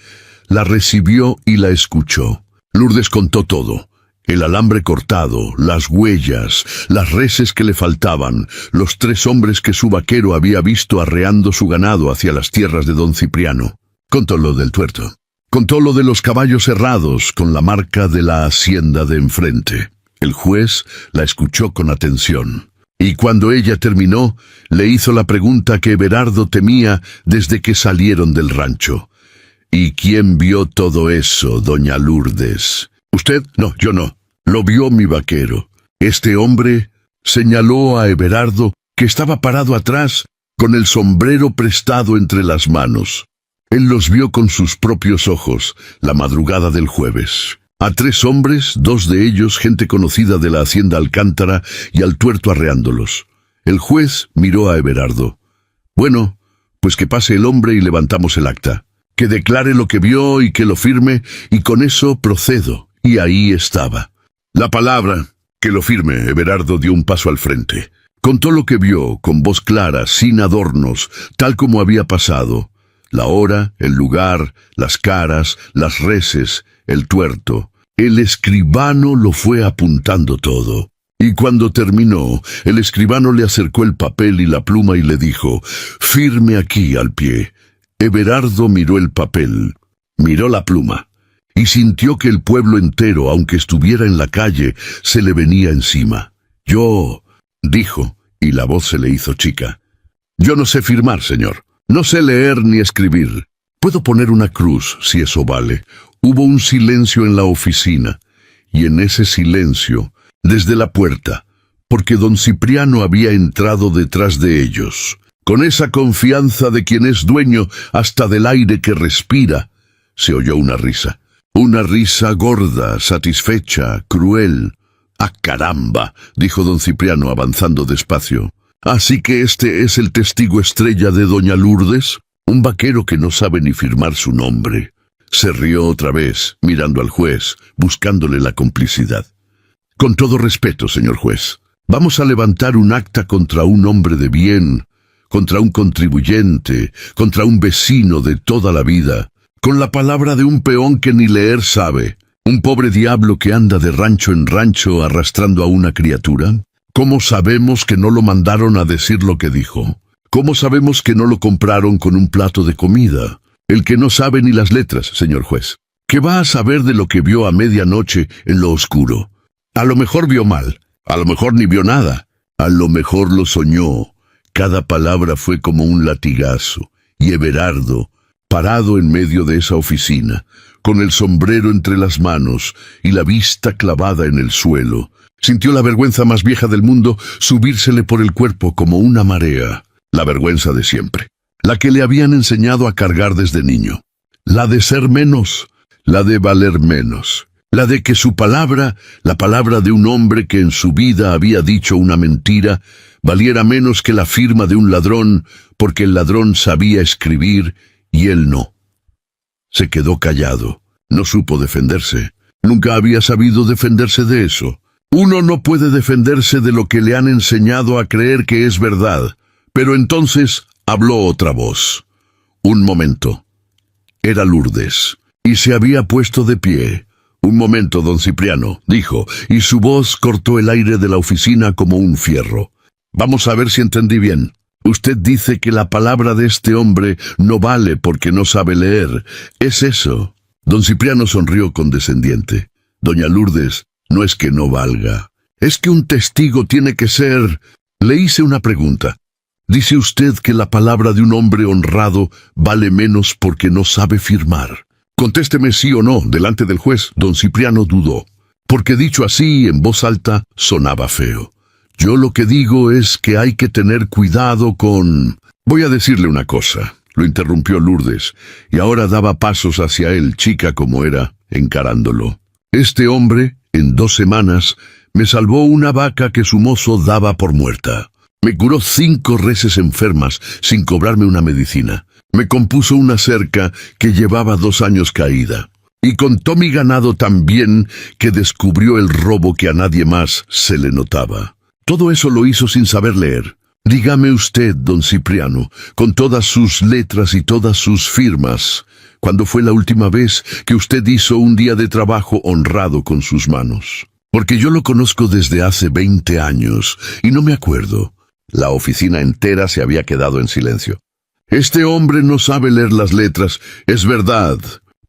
la recibió y la escuchó. Lourdes contó todo: el alambre cortado, las huellas, las reses que le faltaban, los 3 hombres que su vaquero había visto arreando su ganado hacia las tierras de don Cipriano. Contó lo del tuerto. Contó lo de los caballos herrados con la marca de la hacienda de enfrente. El juez la escuchó con atención. Y cuando ella terminó, le hizo la pregunta que Everardo temía desde que salieron del rancho. ¿Y quién vio todo eso, doña Lourdes? ¿Usted? No, yo no. Lo vio mi vaquero. Este hombre señaló a Everardo, que estaba parado atrás, con el sombrero prestado entre las manos. Él los vio con sus propios ojos, la madrugada del jueves. A 3 hombres, 2 de ellos gente conocida de la hacienda Alcántara, y al tuerto arreándolos. El juez miró a Everardo. Bueno, pues que pase el hombre y levantamos el acta. Que declare lo que vio y que lo firme, y con eso procedo. Y ahí estaba. La palabra, que lo firme. Everardo dio un paso al frente. Contó lo que vio, con voz clara, sin adornos, tal como había pasado. La hora, el lugar, las caras, las reses, el tuerto. El escribano lo fue apuntando todo. Y cuando terminó, el escribano le acercó el papel y la pluma y le dijo: «Firme aquí al pie». Everardo miró el papel, miró la pluma, y sintió que el pueblo entero, aunque estuviera en la calle, se le venía encima. «Yo», dijo, y la voz se le hizo chica, «yo no sé firmar, señor. No sé leer ni escribir. Puedo poner una cruz, si eso vale, Hubo un silencio en la oficina, y en ese silencio, desde la puerta, porque don Cipriano había entrado detrás de ellos, con esa confianza de quien es dueño hasta del aire que respira, se oyó una risa. Una risa gorda, satisfecha, cruel. «¡Ah, caramba!», dijo don Cipriano avanzando despacio. «¿Así que este es el testigo estrella de doña Lourdes? Un vaquero que no sabe ni firmar su nombre». Se rió otra vez, mirando al juez, buscándole la complicidad. «Con todo respeto, señor juez, vamos a levantar un acta contra un hombre de bien, contra un contribuyente, contra un vecino de toda la vida, con la palabra de un peón que ni leer sabe, un pobre diablo que anda de rancho en rancho arrastrando a una criatura. ¿Cómo sabemos que no lo mandaron a decir lo que dijo? ¿Cómo sabemos que no lo compraron con un plato de comida? El que no sabe ni las letras, señor juez, ¿qué va a saber de lo que vio a medianoche en lo oscuro? A lo mejor vio mal, a lo mejor ni vio nada, a lo mejor lo soñó. Cada palabra fue como un latigazo, y Everardo, parado en medio de esa oficina, con el sombrero entre las manos y la vista clavada en el suelo, sintió la vergüenza más vieja del mundo subírsele por el cuerpo como una marea, la vergüenza de siempre, la que le habían enseñado a cargar desde niño, la de ser menos, la de valer menos, la de que su palabra, la palabra de un hombre que en su vida había dicho una mentira, valiera menos que la firma de un ladrón, porque el ladrón sabía escribir y él no. Se quedó callado, no supo defenderse, nunca había sabido defenderse de eso. Uno no puede defenderse de lo que le han enseñado a creer que es verdad, pero entonces habló otra voz. Un momento. Era Lourdes, y se había puesto de pie. Un momento, don Cipriano, dijo, y su voz cortó el aire de la oficina como un fierro. Vamos a ver si entendí bien. Usted dice que la palabra de este hombre no vale porque no sabe leer. ¿Es eso? Don Cipriano sonrió condescendiente. Doña Lourdes, no es que no valga. Es que un testigo tiene que ser... Le hice una pregunta. ¿Dice usted que la palabra de un hombre honrado vale menos porque no sabe firmar? Contésteme sí o no, delante del juez. Don Cipriano dudó, porque dicho así, en voz alta, sonaba feo. Yo lo que digo es que hay que tener cuidado con... Voy a decirle una cosa, lo interrumpió Lourdes, y ahora daba pasos hacia él, chica como era, encarándolo. Este hombre, en 2 semanas, me salvó una vaca que su mozo daba por muerta. Me curó 5 reses enfermas sin cobrarme una medicina. Me compuso una cerca que llevaba 2 años caída. Y contó mi ganado tan bien que descubrió el robo que a nadie más se le notaba. Todo eso lo hizo sin saber leer. Dígame usted, don Cipriano, con todas sus letras y todas sus firmas, ¿cuándo fue la última vez que usted hizo un día de trabajo honrado con sus manos? Porque yo lo conozco desde hace 20 años y no me acuerdo. La oficina entera se había quedado en silencio. Este hombre no sabe leer las letras, es verdad,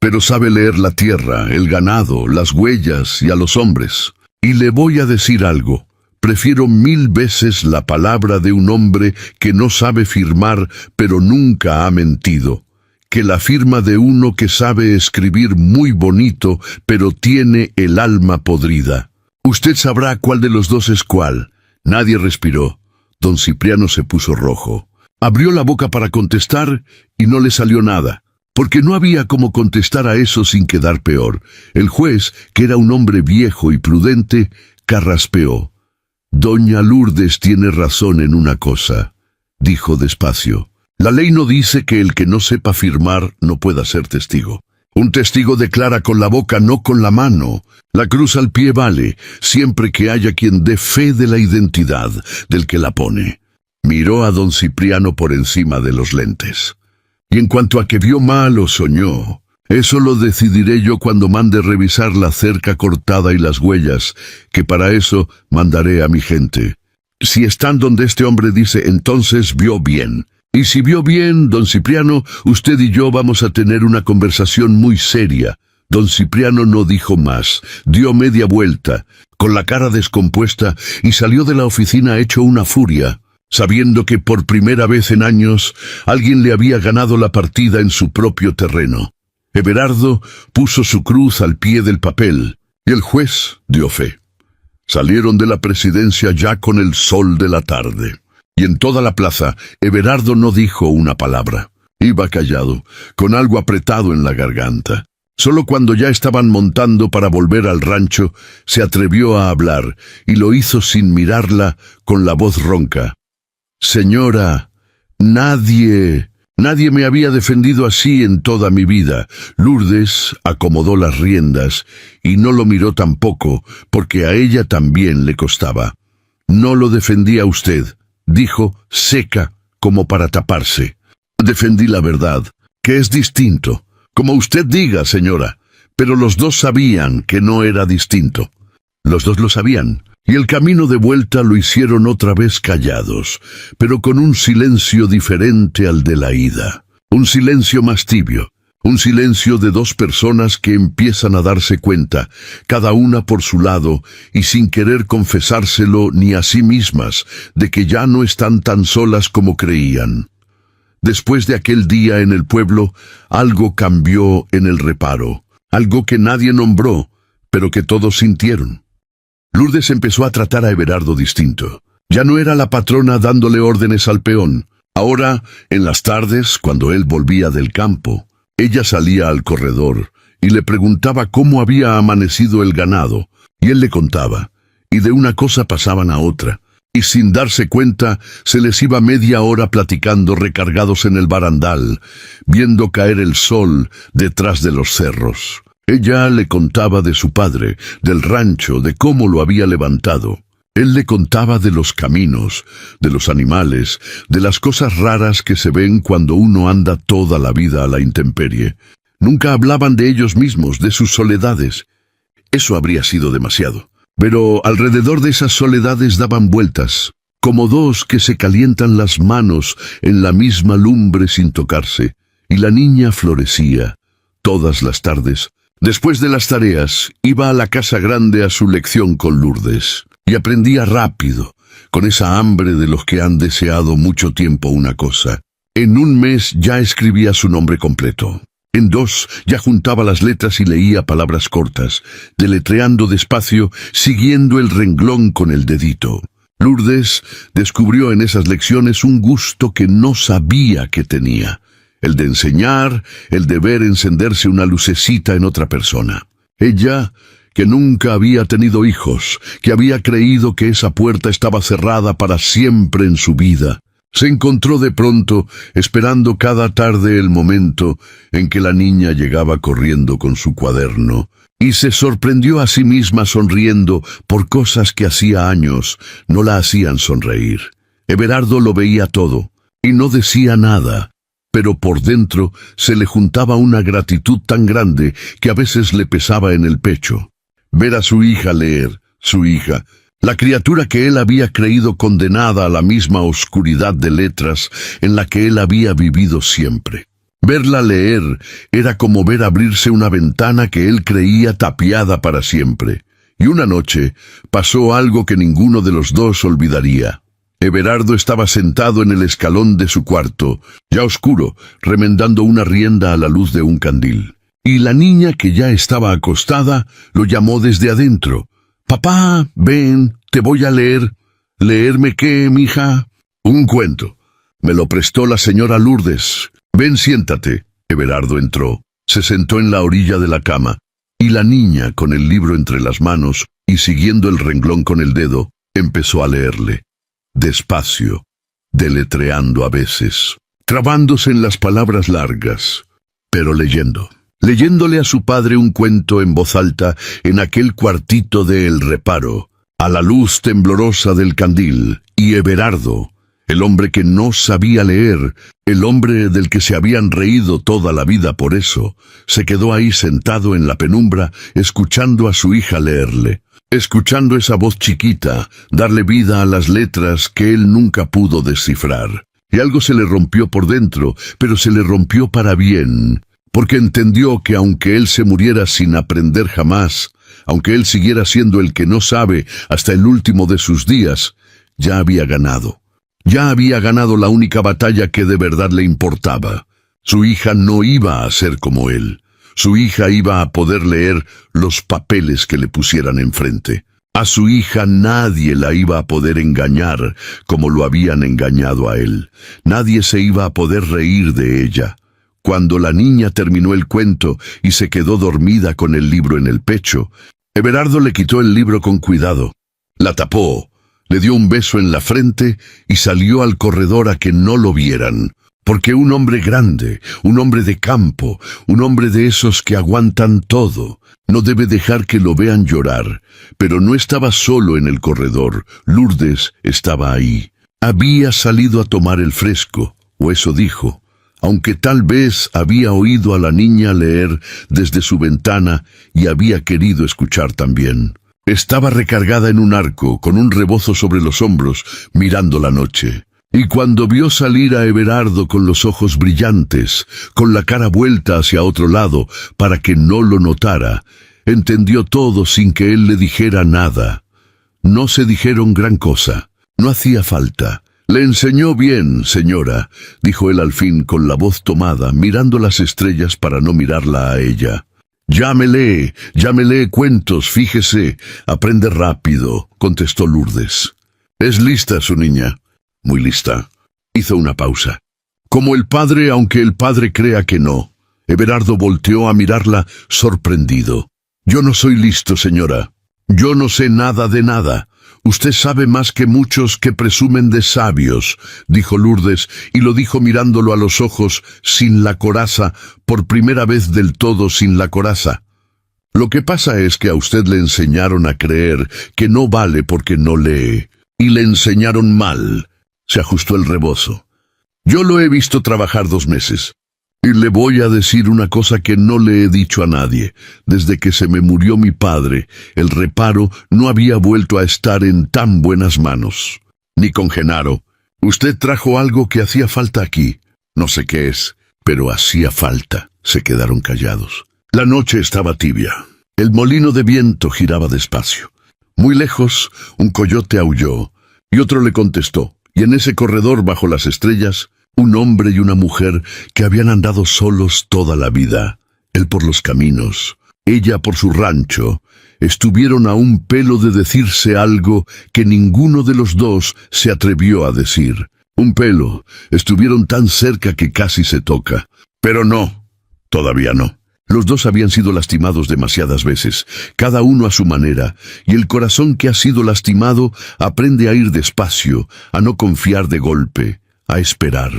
pero sabe leer la tierra, el ganado, las huellas y a los hombres. Y le voy a decir algo. Prefiero 1000 veces la palabra de un hombre que no sabe firmar, pero nunca ha mentido, que la firma de uno que sabe escribir muy bonito, pero tiene el alma podrida. Usted sabrá cuál de los dos es cuál. Nadie respiró. Don Cipriano se puso rojo. Abrió la boca para contestar y no le salió nada, porque no había cómo contestar a eso sin quedar peor. El juez, que era un hombre viejo y prudente, carraspeó. Doña Lourdes tiene razón en una cosa, dijo despacio. La ley no dice que el que no sepa firmar no pueda ser testigo. Un testigo declara con la boca, no con la mano. La cruz al pie vale, siempre que haya quien dé fe de la identidad del que la pone. Miró a don Cipriano por encima de los lentes. Y en cuanto a que vio mal o soñó, eso lo decidiré yo cuando mande revisar la cerca cortada y las huellas, que para eso mandaré a mi gente. Si están donde este hombre dice, entonces vio bien. Y si vio bien, don Cipriano, usted y yo vamos a tener una conversación muy seria. Don Cipriano no dijo más, dio media vuelta, con la cara descompuesta, y salió de la oficina hecho una furia, sabiendo que por primera vez en años alguien le había ganado la partida en su propio terreno. Everardo puso su cruz al pie del papel, y el juez dio fe. Salieron de la presidencia ya con el sol de la tarde, y en toda la plaza Everardo no dijo una palabra. Iba callado, con algo apretado en la garganta. Solo cuando ya estaban montando para volver al rancho, se atrevió a hablar, y lo hizo sin mirarla, con la voz ronca. «Señora, nadie me había defendido así en toda mi vida». Lourdes acomodó las riendas, y no lo miró tampoco, porque a ella también le costaba. «No lo defendía usted», dijo, seca, como para taparse. «Defendí la verdad, que es distinto. Como usted diga, señora». Pero los dos sabían que no era distinto. Los dos lo sabían, y el camino de vuelta lo hicieron otra vez callados, pero con un silencio diferente al de la ida. Un silencio más tibio, un silencio de dos personas que empiezan a darse cuenta, cada una por su lado, y sin querer confesárselo ni a sí mismas, de que ya no están tan solas como creían. Después de aquel día en el pueblo, algo cambió en el reparo, algo que nadie nombró, pero que todos sintieron. Lourdes empezó a tratar a Everardo distinto. Ya no era la patrona dándole órdenes al peón. Ahora, en las tardes, cuando él volvía del campo, ella salía al corredor y le preguntaba cómo había amanecido el ganado, y él le contaba, y de una cosa pasaban a otra, y sin darse cuenta se les iba media hora platicando recargados en el barandal, viendo caer el sol detrás de los cerros. Ella le contaba de su padre, del rancho, de cómo lo había levantado. Él le contaba de los caminos, de los animales, de las cosas raras que se ven cuando uno anda toda la vida a la intemperie. Nunca hablaban de ellos mismos, de sus soledades. Eso habría sido demasiado. Pero alrededor de esas soledades daban vueltas, como dos que se calientan las manos en la misma lumbre sin tocarse, y la niña florecía todas las tardes. Después de las tareas, iba a la casa grande a su lección con Lourdes, y aprendía rápido, con esa hambre de los que han deseado mucho tiempo una cosa. En un mes ya escribía su nombre completo. En 2 ya juntaba las letras y leía palabras cortas, deletreando despacio, siguiendo el renglón con el dedito. Lourdes descubrió en esas lecciones un gusto que no sabía que tenía. El de enseñar, el de ver encenderse una lucecita en otra persona. Ella, que nunca había tenido hijos, que había creído que esa puerta estaba cerrada para siempre en su vida, se encontró de pronto esperando cada tarde el momento en que la niña llegaba corriendo con su cuaderno, y se sorprendió a sí misma sonriendo por cosas que hacía años no la hacían sonreír. Everardo lo veía todo, y no decía nada, pero por dentro se le juntaba una gratitud tan grande que a veces le pesaba en el pecho. Ver a su hija leer, su hija, la criatura que él había creído condenada a la misma oscuridad de letras en la que él había vivido siempre. Verla leer era como ver abrirse una ventana que él creía tapiada para siempre. Y una noche pasó algo que ninguno de los dos olvidaría. Everardo estaba sentado en el escalón de su cuarto, ya oscuro, remendando una rienda a la luz de un candil. Y la niña, que ya estaba acostada, lo llamó desde adentro. «Papá, ven, te voy a leer». «¿Leerme qué, mija?» «Un cuento. Me lo prestó la señora Lourdes. Ven, siéntate». Everardo entró, se sentó en la orilla de la cama, y la niña, con el libro entre las manos y siguiendo el renglón con el dedo, empezó a leerle. Despacio, deletreando a veces, trabándose en las palabras largas, pero leyéndole a su padre un cuento en voz alta en aquel cuartito de El Reparo, a la luz temblorosa del candil, y Everardo, el hombre que no sabía leer, el hombre del que se habían reído toda la vida por eso, se quedó ahí sentado en la penumbra, escuchando a su hija leerle, escuchando esa voz chiquita, darle vida a las letras que él nunca pudo descifrar. Y algo se le rompió por dentro, pero se le rompió para bien, porque entendió que aunque él se muriera sin aprender jamás, aunque él siguiera siendo el que no sabe hasta el último de sus días, ya había ganado. Ya había ganado la única batalla que de verdad le importaba. Su hija no iba a ser como él. Su hija iba a poder leer los papeles que le pusieran enfrente. A su hija nadie la iba a poder engañar como lo habían engañado a él. Nadie se iba a poder reír de ella. Cuando la niña terminó el cuento y se quedó dormida con el libro en el pecho, Everardo le quitó el libro con cuidado, la tapó, le dio un beso en la frente y salió al corredor a que no lo vieran. Porque un hombre grande, un hombre de campo, un hombre de esos que aguantan todo, no debe dejar que lo vean llorar. Pero no estaba solo en el corredor, Lourdes estaba ahí. Había salido a tomar el fresco, o eso dijo, aunque tal vez había oído a la niña leer desde su ventana y había querido escuchar también. Estaba recargada en un arco, con un rebozo sobre los hombros, mirando la noche. Y cuando vio salir a Everardo con los ojos brillantes, con la cara vuelta hacia otro lado para que no lo notara, entendió todo sin que él le dijera nada. No se dijeron gran cosa, no hacía falta. Le enseñó bien, señora, dijo él al fin con la voz tomada, mirando las estrellas para no mirarla a ella. Ya me lee cuentos, fíjese, aprende rápido, contestó Lourdes. Es lista su niña. Muy lista. Hizo una pausa. Como el padre, aunque el padre crea que no. Everardo volteó a mirarla sorprendido. Yo no soy listo, señora. Yo no sé nada de nada. Usted sabe más que muchos que presumen de sabios, dijo Lourdes, y lo dijo mirándolo a los ojos sin la coraza, por primera vez del todo sin la coraza. Lo que pasa es que a usted le enseñaron a creer que no vale porque no lee, y le enseñaron mal. Se ajustó el rebozo. Yo lo he visto trabajar 2 meses. Y le voy a decir una cosa que no le he dicho a nadie. Desde que se me murió mi padre, el reparo no había vuelto a estar en tan buenas manos. Ni con Genaro. Usted trajo algo que hacía falta aquí. No sé qué es, pero hacía falta. Se quedaron callados. La noche estaba tibia. El molino de viento giraba despacio. Muy lejos, un coyote aulló, y otro le contestó. Y en ese corredor bajo las estrellas, un hombre y una mujer que habían andado solos toda la vida. Él por los caminos, ella por su rancho, estuvieron a un pelo de decirse algo que ninguno de los dos se atrevió a decir. Un pelo, estuvieron tan cerca que casi se toca. Pero no, todavía no. Los dos habían sido lastimados demasiadas veces, cada uno a su manera, y el corazón que ha sido lastimado aprende a ir despacio, a no confiar de golpe, a esperar.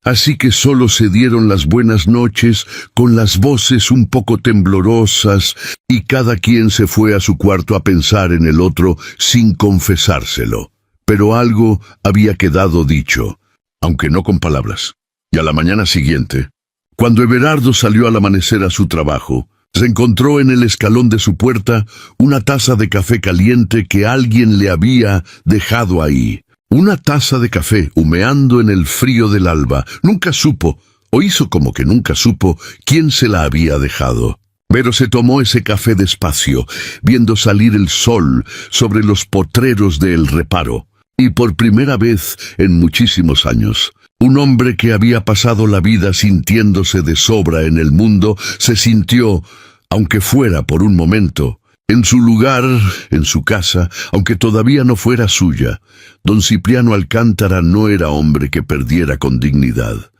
Así que solo se dieron las buenas noches con las voces un poco temblorosas y cada quien se fue a su cuarto a pensar en el otro sin confesárselo. Pero algo había quedado dicho, aunque no con palabras. Y a la mañana siguiente, cuando Everardo salió al amanecer a su trabajo, se encontró en el escalón de su puerta una taza de café caliente que alguien le había dejado ahí. Una taza de café humeando en el frío del alba. Nunca supo, o hizo como que nunca supo, quién se la había dejado. Pero se tomó ese café despacio, viendo salir el sol sobre los potreros del reparo. Y por primera vez en muchísimos años, un hombre que había pasado la vida sintiéndose de sobra en el mundo, se sintió, aunque fuera por un momento, en su lugar, en su casa, aunque todavía no fuera suya. Don Cipriano Alcántara no era hombre que perdiera con dignidad.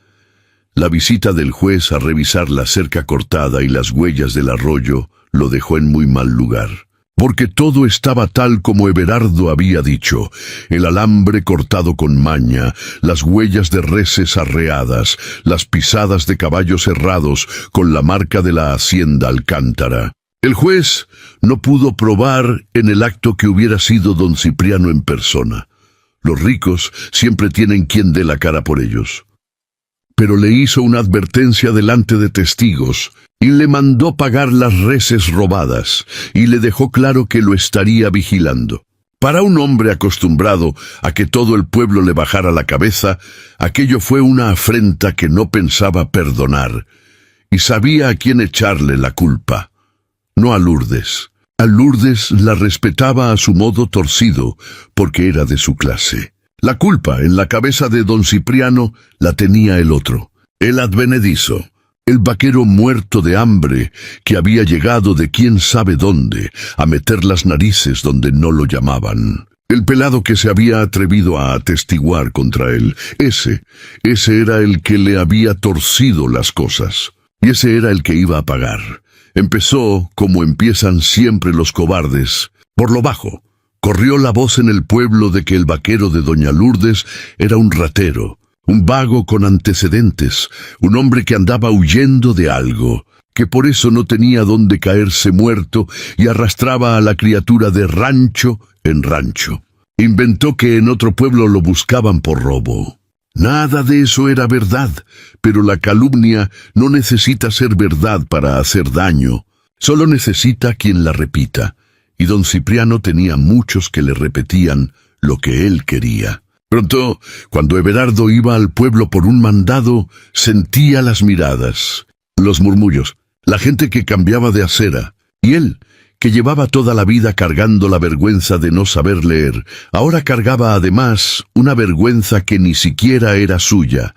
La visita del juez a revisar la cerca cortada y las huellas del arroyo lo dejó en muy mal lugar. Porque todo estaba tal como Everardo había dicho, el alambre cortado con maña, las huellas de reses arreadas, las pisadas de caballos herrados con la marca de la hacienda Alcántara. El juez no pudo probar en el acto que hubiera sido don Cipriano en persona. Los ricos siempre tienen quien dé la cara por ellos. Pero le hizo una advertencia delante de testigos, y le mandó pagar las reses robadas, y le dejó claro que lo estaría vigilando. Para un hombre acostumbrado a que todo el pueblo le bajara la cabeza, aquello fue una afrenta que no pensaba perdonar, y sabía a quién echarle la culpa. No a Lourdes. A Lourdes la respetaba a su modo torcido, porque era de su clase. La culpa en la cabeza de don Cipriano la tenía el otro, el advenedizo. El vaquero muerto de hambre, que había llegado de quién sabe dónde, a meter las narices donde no lo llamaban. El pelado que se había atrevido a atestiguar contra él, ese era el que le había torcido las cosas. Y ese era el que iba a pagar. Empezó, como empiezan siempre los cobardes, por lo bajo. Corrió la voz en el pueblo de que el vaquero de doña Lourdes era un ratero, un vago con antecedentes, un hombre que andaba huyendo de algo, que por eso no tenía dónde caerse muerto y arrastraba a la criatura de rancho en rancho. Inventó que en otro pueblo lo buscaban por robo. Nada de eso era verdad, pero la calumnia no necesita ser verdad para hacer daño, solo necesita quien la repita, y don Cipriano tenía muchos que le repetían lo que él quería. Pronto, cuando Everardo iba al pueblo por un mandado, sentía las miradas, los murmullos, la gente que cambiaba de acera, y él, que llevaba toda la vida cargando la vergüenza de no saber leer, ahora cargaba además una vergüenza que ni siquiera era suya,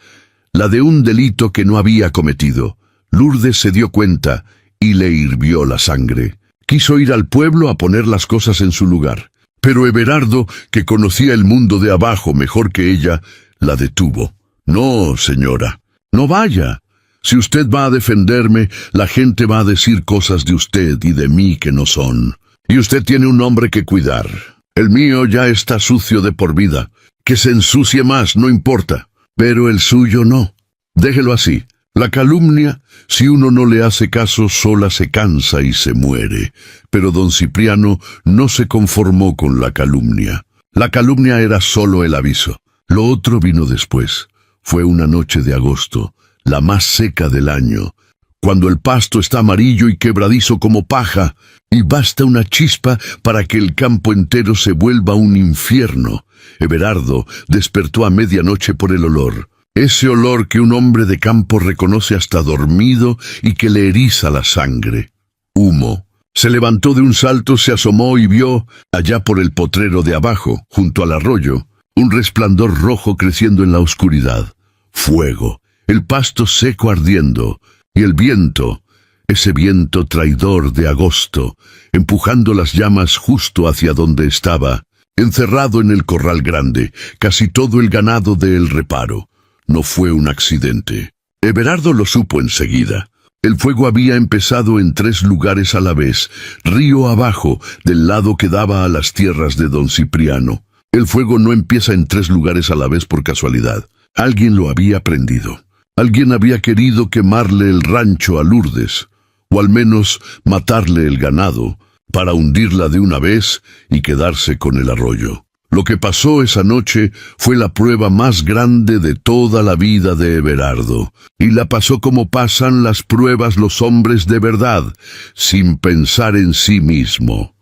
la de un delito que no había cometido. Lourdes se dio cuenta y le hirvió la sangre. Quiso ir al pueblo a poner las cosas en su lugar, pero Everardo, que conocía el mundo de abajo mejor que ella, la detuvo. «No, señora, no vaya. Si usted va a defenderme, la gente va a decir cosas de usted y de mí que no son. Y usted tiene un nombre que cuidar. El mío ya está sucio de por vida. Que se ensucie más, no importa. Pero el suyo no. Déjelo así. La calumnia, si uno no le hace caso, sola se cansa y se muere. Pero don Cipriano no se conformó con la calumnia. La calumnia era solo el aviso. Lo otro vino después. Fue una noche de agosto, la más seca del año, cuando el pasto está amarillo y quebradizo como paja, y basta una chispa para que el campo entero se vuelva un infierno. Everardo despertó a medianoche por el olor. Ese olor que un hombre de campo reconoce hasta dormido y que le eriza la sangre. Humo. Se levantó de un salto, se asomó y vio, allá por el potrero de abajo, junto al arroyo, un resplandor rojo creciendo en la oscuridad. Fuego. El pasto seco ardiendo, y el viento, ese viento traidor de agosto, empujando las llamas justo hacia donde estaba, encerrado en el corral grande, casi todo el ganado del reparo. No fue un accidente. Everardo lo supo enseguida. El fuego había empezado en 3 lugares a la vez, río abajo, del lado que daba a las tierras de don Cipriano. El fuego no empieza en 3 lugares a la vez por casualidad. Alguien lo había prendido. Alguien había querido quemarle el rancho a Lourdes, o al menos matarle el ganado, para hundirla de una vez y quedarse con el arroyo. Lo que pasó esa noche fue la prueba más grande de toda la vida de Everardo, y la pasó como pasan las pruebas los hombres de verdad, sin pensar en sí mismo.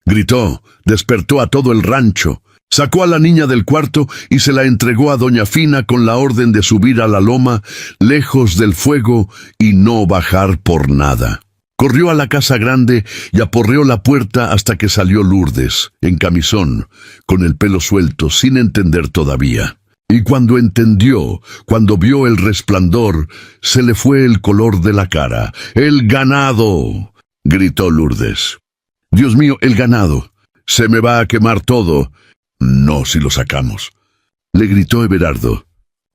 Gritó, despertó a todo el rancho. Sacó a la niña del cuarto y se la entregó a doña Fina con la orden de subir a la loma, lejos del fuego, y no bajar por nada. Corrió a la casa grande y aporreó la puerta hasta que salió Lourdes, en camisón, con el pelo suelto, sin entender todavía. Y cuando entendió, cuando vio el resplandor, se le fue el color de la cara. «¡El ganado!», gritó Lourdes. «Dios mío, el ganado. Se me va a quemar todo». «No, si lo sacamos», le gritó Everardo.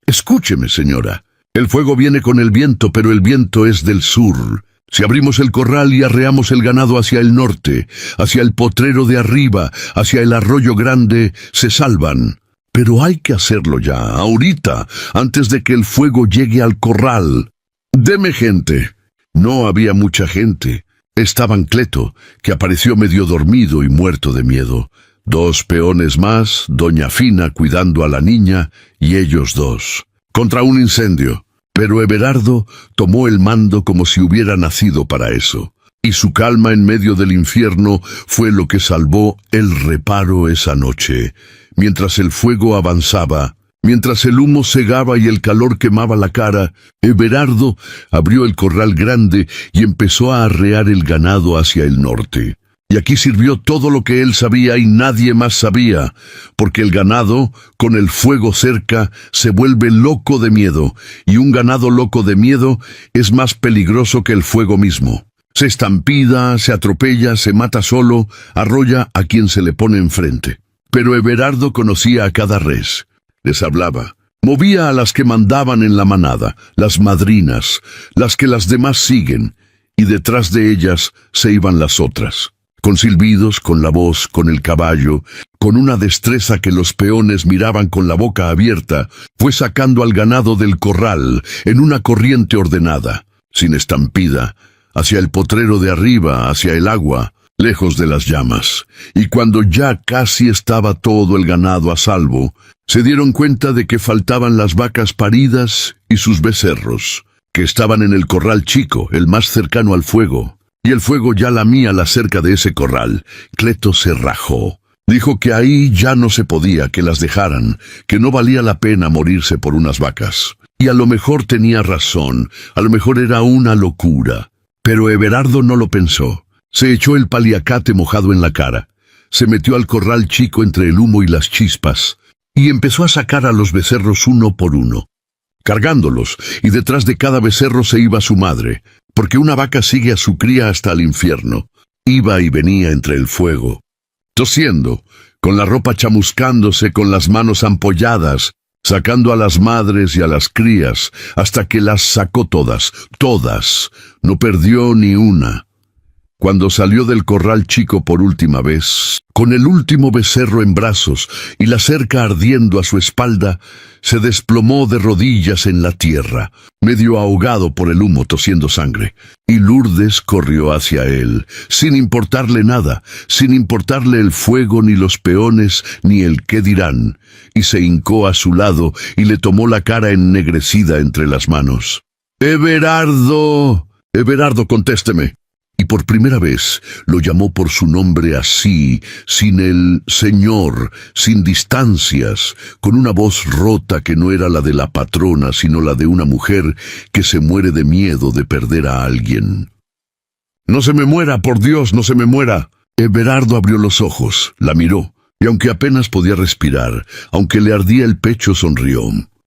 «Escúcheme, señora. El fuego viene con el viento, pero el viento es del sur. Si abrimos el corral y arreamos el ganado hacia el norte, hacia el potrero de arriba, hacia el arroyo grande, se salvan. Pero hay que hacerlo ya, ahorita, antes de que el fuego llegue al corral. Deme gente». No había mucha gente. Estaba Ancleto, que apareció medio dormido y muerto de miedo. 2 peones más, doña Fina cuidando a la niña, y ellos 2. Contra un incendio. Pero Everardo tomó el mando como si hubiera nacido para eso. Y su calma en medio del infierno fue lo que salvó el reparo esa noche. Mientras el fuego avanzaba, mientras el humo cegaba y el calor quemaba la cara, Everardo abrió el corral grande y empezó a arrear el ganado hacia el norte. Y aquí sirvió todo lo que él sabía y nadie más sabía, porque el ganado, con el fuego cerca, se vuelve loco de miedo, y un ganado loco de miedo es más peligroso que el fuego mismo. Se estampida, se atropella, se mata solo, arrolla a quien se le pone enfrente. Pero Everardo conocía a cada res. Les hablaba. Movía a las que mandaban en la manada, las madrinas, las que las demás siguen, y detrás de ellas se iban las otras. Con silbidos, con la voz, con el caballo, con una destreza que los peones miraban con la boca abierta, fue sacando al ganado del corral en una corriente ordenada, sin estampida, hacia el potrero de arriba, hacia el agua, lejos de las llamas. Y cuando ya casi estaba todo el ganado a salvo, se dieron cuenta de que faltaban las vacas paridas y sus becerros, que estaban en el corral chico, el más cercano al fuego. Y el fuego ya lamía la cerca de ese corral. Cleto se rajó. Dijo que ahí ya no se podía, que las dejaran, que no valía la pena morirse por unas vacas. Y a lo mejor tenía razón, a lo mejor era una locura. Pero Everardo no lo pensó. Se echó el paliacate mojado en la cara. Se metió al corral chico entre el humo y las chispas, y empezó a sacar a los becerros uno por uno, cargándolos, y detrás de cada becerro se iba su madre, porque una vaca sigue a su cría hasta el infierno. Iba y venía entre el fuego, tosiendo, con la ropa chamuscándose, con las manos ampolladas, sacando a las madres y a las crías, hasta que las sacó todas, no perdió ni una. Cuando salió del corral chico por última vez, con el último becerro en brazos y la cerca ardiendo a su espalda, se desplomó de rodillas en la tierra, medio ahogado por el humo, tosiendo sangre. Y Lourdes corrió hacia él, sin importarle nada, sin importarle el fuego, ni los peones, ni el qué dirán, y se hincó a su lado y le tomó la cara ennegrecida entre las manos. «Everardo, Everardo, contésteme». Y por primera vez lo llamó por su nombre así, sin el señor, sin distancias, con una voz rota que no era la de la patrona, sino la de una mujer que se muere de miedo de perder a alguien. «No se me muera, por Dios, no se me muera». Everardo abrió los ojos, la miró, y aunque apenas podía respirar, aunque le ardía el pecho, sonrió.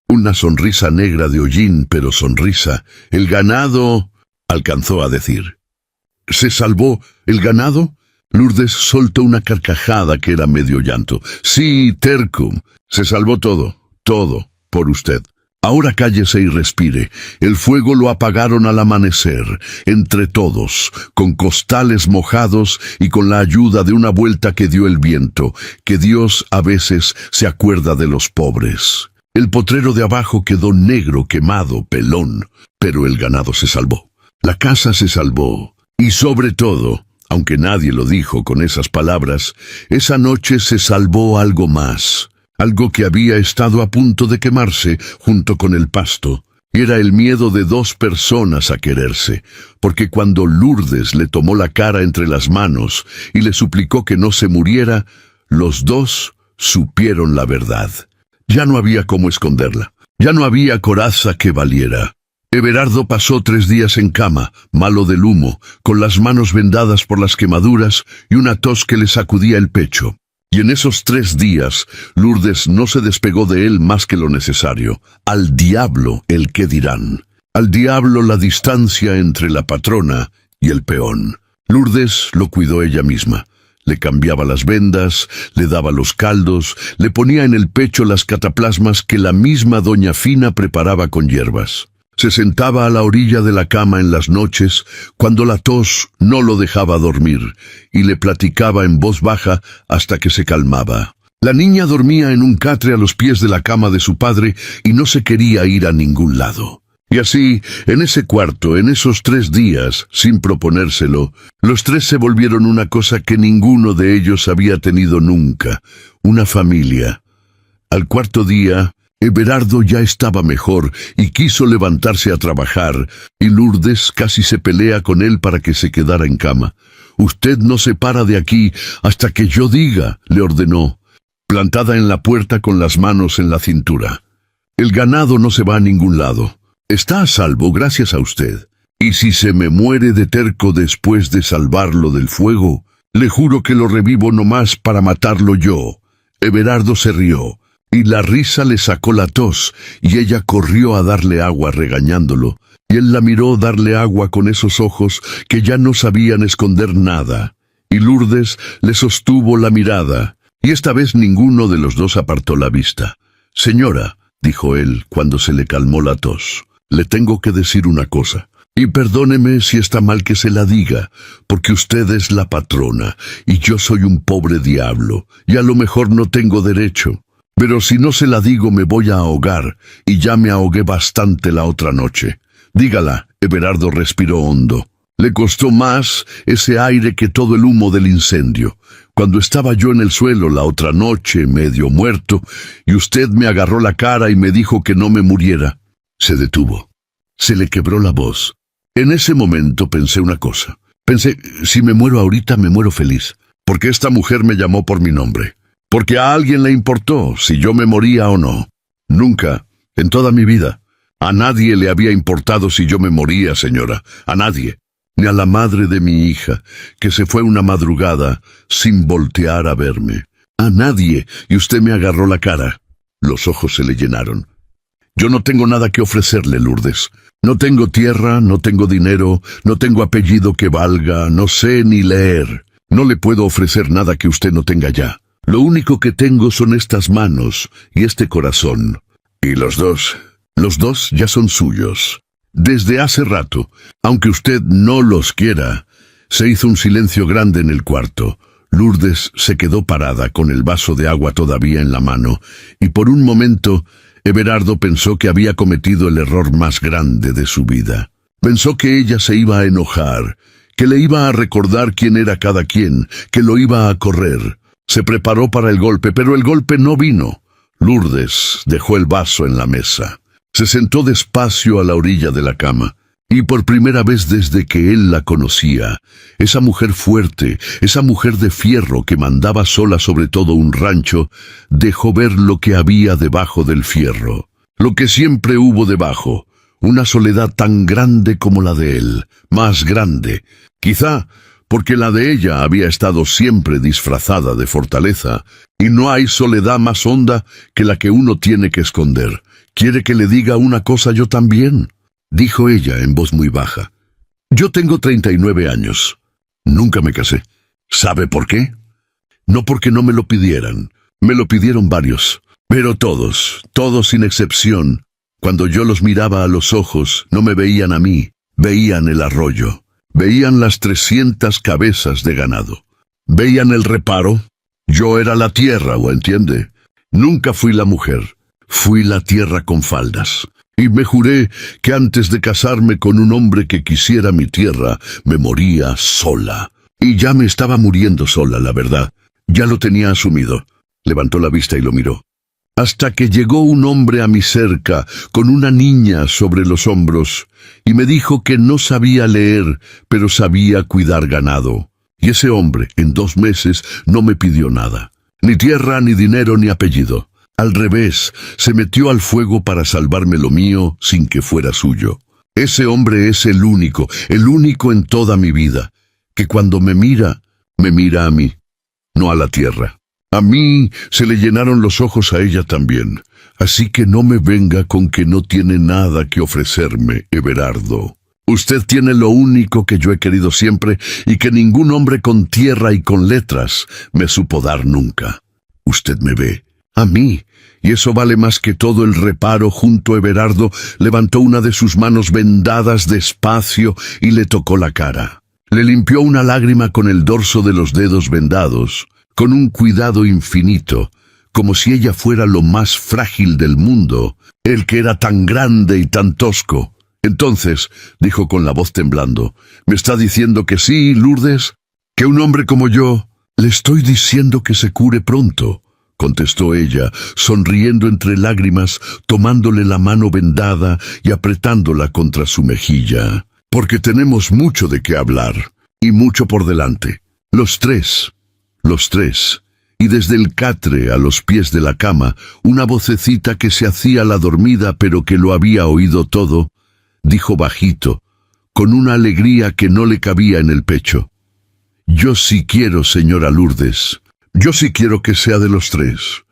Una sonrisa negra de hollín, pero sonrisa. «El ganado», alcanzó a decir. «¿Se salvó el ganado?» Lourdes soltó una carcajada que era medio llanto. «Sí, terco. Se salvó todo, por usted. Ahora cállese y respire. El fuego lo apagaron al amanecer, entre todos, con costales mojados y con la ayuda de una vuelta que dio el viento, que Dios a veces se acuerda de los pobres. El potrero de abajo quedó negro, quemado, pelón, pero el ganado se salvó. La casa se salvó. Y sobre todo, aunque nadie lo dijo con esas palabras, esa noche se salvó algo más, algo que había estado a punto de quemarse junto con el pasto. Era el miedo de dos personas a quererse, porque cuando Lourdes le tomó la cara entre las manos y le suplicó que no se muriera, los dos supieron la verdad. Ya no había cómo esconderla, ya no había coraza que valiera. Everardo pasó 3 días en cama, malo del humo, con las manos vendadas por las quemaduras y una tos que le sacudía el pecho. Y en esos 3 días, Lourdes no se despegó de él más que lo necesario. Al diablo el qué dirán. Al diablo la distancia entre la patrona y el peón. Lourdes lo cuidó ella misma. Le cambiaba las vendas, le daba los caldos, le ponía en el pecho las cataplasmas que la misma doña Fina preparaba con hierbas. Se sentaba a la orilla de la cama en las noches, cuando la tos no lo dejaba dormir, y le platicaba en voz baja hasta que se calmaba. La niña dormía en un catre a los pies de la cama de su padre y no se quería ir a ningún lado. Y así, en ese cuarto, en esos 3 días, sin proponérselo, los 3 se volvieron una cosa que ninguno de ellos había tenido nunca, una familia. Al 4.º día, Everardo ya estaba mejor y quiso levantarse a trabajar, y Lourdes casi se pelea con él para que se quedara en cama. «Usted no se para de aquí hasta que yo diga», le ordenó, plantada en la puerta con las manos en la cintura. «El ganado no se va a ningún lado. Está a salvo gracias a usted. Y si se me muere de terco después de salvarlo del fuego, Le juro que lo revivo nomás para matarlo yo. Everardo se rió, y la risa le sacó la tos, y ella corrió a darle agua regañándolo, y él la miró darle agua con esos ojos que ya no sabían esconder nada. Y Lourdes le sostuvo la mirada, y esta vez ninguno de los dos apartó la vista. «Señora», dijo él cuando se le calmó la tos, «le tengo que decir una cosa. Y perdóneme si está mal que se la diga, porque usted es la patrona, y yo soy un pobre diablo, y a lo mejor no tengo derecho. Pero si no se la digo me voy a ahogar, y ya me ahogué bastante la otra noche. Dígala». Everardo respiró hondo. Le costó más ese aire que todo el humo del incendio. «Cuando estaba yo en el suelo la otra noche, medio muerto, y usted me agarró la cara y me dijo que no me muriera». Se detuvo. Se le quebró la voz. En ese momento pensé una cosa. Pensé, si me muero ahorita me muero feliz, porque esta mujer me llamó por mi nombre. Porque a alguien le importó si yo me moría o no. Nunca, en toda mi vida, a nadie le había importado si yo me moría, señora. A nadie. Ni a la madre de mi hija, que se fue una madrugada sin voltear a verme. A nadie, y usted me agarró la cara. Los ojos se le llenaron. «Yo no tengo nada que ofrecerle, Lourdes. No tengo tierra, no tengo dinero, no tengo apellido que valga, no sé ni leer. No le puedo ofrecer nada que usted no tenga ya. Lo único que tengo son estas manos y este corazón. Y los dos ya son suyos. Desde hace rato, aunque usted no los quiera». Se hizo un silencio grande en el cuarto. Lourdes se quedó parada con el vaso de agua todavía en la mano, y por un momento Everardo pensó que había cometido el error más grande de su vida. Pensó que ella se iba a enojar, que le iba a recordar quién era cada quien, que lo iba a correr. Se preparó para el golpe, pero el golpe no vino. Lourdes dejó el vaso en la mesa. Se sentó despacio a la orilla de la cama. Y por primera vez desde que él la conocía, esa mujer fuerte, esa mujer de fierro que mandaba sola sobre todo un rancho, dejó ver lo que había debajo del fierro, lo que siempre hubo debajo, una soledad tan grande como la de él, más grande, quizá porque la de ella había estado siempre disfrazada de fortaleza, y no hay soledad más honda que la que uno tiene que esconder. «¿Quiere que le diga una cosa yo también?», dijo ella en voz muy baja. «Yo tengo 39 años. Nunca me casé. ¿Sabe por qué? No porque no me lo pidieran. Me lo pidieron varios. Pero todos sin excepción, cuando yo los miraba a los ojos, no me veían a mí, veían el arroyo. Veían las 300 cabezas de ganado. Veían el reparo. Yo era la tierra, ¿o entiende? Nunca fui la mujer. Fui la tierra con faldas. Y me juré que antes de casarme con un hombre que quisiera mi tierra, me moría sola. Y ya me estaba muriendo sola, la verdad. Ya lo tenía asumido». Levantó la vista y lo miró. «Hasta que llegó un hombre a mi cerca, con una niña sobre los hombros, y me dijo que no sabía leer, pero sabía cuidar ganado. Y ese hombre, en 2 meses, no me pidió nada. Ni tierra, ni dinero, ni apellido. Al revés, se metió al fuego para salvarme lo mío sin que fuera suyo. Ese hombre es el único en toda mi vida, que cuando me mira a mí, no a la tierra. A mí se le llenaron los ojos a ella también. Así que no me venga con que no tiene nada que ofrecerme, Everardo. Usted tiene lo único que yo he querido siempre y que ningún hombre con tierra y con letras me supo dar nunca. Usted me ve, a mí, y eso vale más que todo el reparo. Junto a Everardo levantó una de sus manos vendadas despacio y le tocó la cara. Le limpió una lágrima con el dorso de los dedos vendados, con un cuidado infinito, como si ella fuera lo más frágil del mundo, él que era tan grande y tan tosco. Entonces, dijo con la voz temblando, «¿Me está diciendo que sí, Lourdes? ¿Que un hombre como yo?» «Le estoy diciendo que se cure pronto», contestó ella, sonriendo entre lágrimas, tomándole la mano vendada y apretándola contra su mejilla. «Porque tenemos mucho de qué hablar, y mucho por delante. Los tres. Y desde el catre a los pies de la cama, una vocecita que se hacía la dormida pero que lo había oído todo, dijo bajito, con una alegría que no le cabía en el pecho: Yo sí quiero, señora Lourdes. Yo sí quiero que sea de los tres.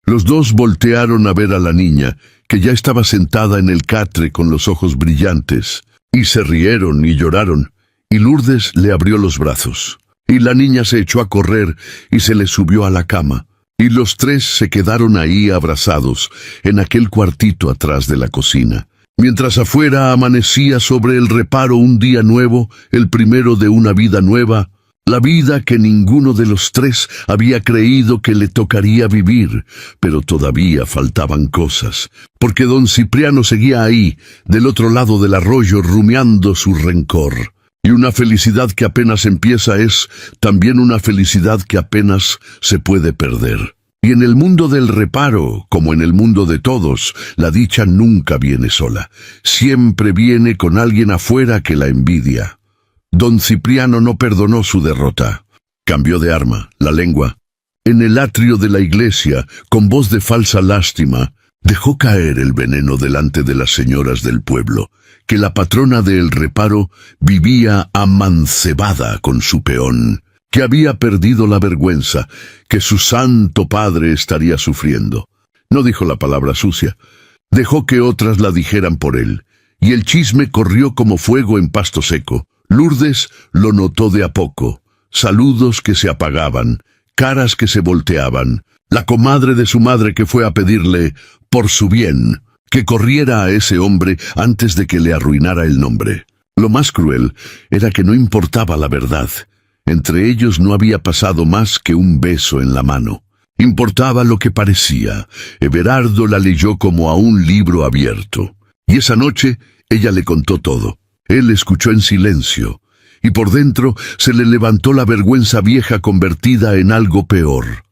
Los dos voltearon a ver a la niña, que ya estaba sentada en el catre con los ojos brillantes, y se rieron y lloraron, y Lourdes le abrió los brazos. Y la niña se echó a correr y se le subió a la cama, y los tres se quedaron ahí abrazados, en aquel cuartito atrás de la cocina. Mientras afuera amanecía sobre el reparo un día nuevo, el primero de una vida nueva, la vida que ninguno de los tres había creído que le tocaría vivir, pero todavía faltaban cosas, porque don Cipriano seguía ahí, del otro lado del arroyo, rumiando su rencor. Y una felicidad que apenas empieza es también una felicidad que apenas se puede perder. Y en el mundo del reparo, como en el mundo de todos, la dicha nunca viene sola. Siempre viene con alguien afuera que la envidia. Don Cipriano no perdonó su derrota. Cambió de arma, la lengua. En el atrio de la iglesia, con voz de falsa lástima, dejó caer el veneno delante de las señoras del pueblo, que la patrona del reparo vivía amancebada con su peón, que había perdido la vergüenza, que su santo padre estaría sufriendo. No dijo la palabra sucia, dejó que otras la dijeran por él, y el chisme corrió como fuego en pasto seco. Lourdes lo notó de a poco, saludos que se apagaban, caras que se volteaban, la comadre de su madre que fue a pedirle, por su bien, que corriera a ese hombre antes de que le arruinara el nombre. Lo más cruel era que no importaba la verdad. Entre ellos no había pasado más que un beso en la mano. Importaba lo que parecía. Everardo la leyó como a un libro abierto. Y esa noche ella le contó todo. Él escuchó en silencio, y por dentro se le levantó la vergüenza vieja convertida en algo peor.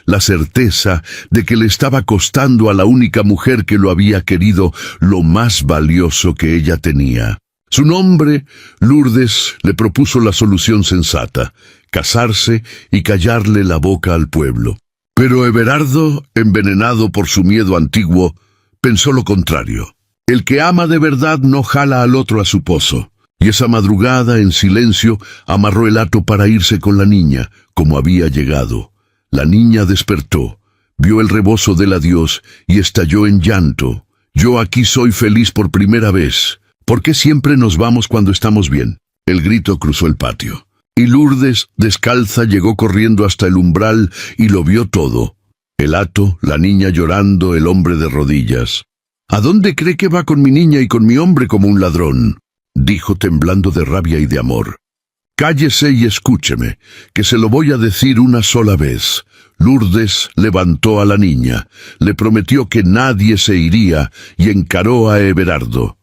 La certeza de que le estaba costando a la única mujer que lo había querido lo más valioso que ella tenía. Su nombre, Lourdes, le propuso la solución sensata, casarse y callarle la boca al pueblo. Pero Everardo, envenenado por su miedo antiguo, pensó lo contrario. El que ama de verdad no jala al otro a su pozo. Y esa madrugada, en silencio, amarró el hato para irse con la niña, como había llegado. La niña despertó, vio el rebozo del adiós y estalló en llanto. Yo aquí soy feliz por primera vez. ¿Por qué siempre nos vamos cuando estamos bien? El grito cruzó el patio. Y Lourdes, descalza, llegó corriendo hasta el umbral y lo vio todo. El hato, la niña llorando, el hombre de rodillas. ¿A dónde cree que va con mi niña y con mi hombre como un ladrón?, dijo temblando de rabia y de amor. Cállese y escúcheme, que se lo voy a decir una sola vez. Lourdes levantó a la niña, le prometió que nadie se iría y encaró a Everardo.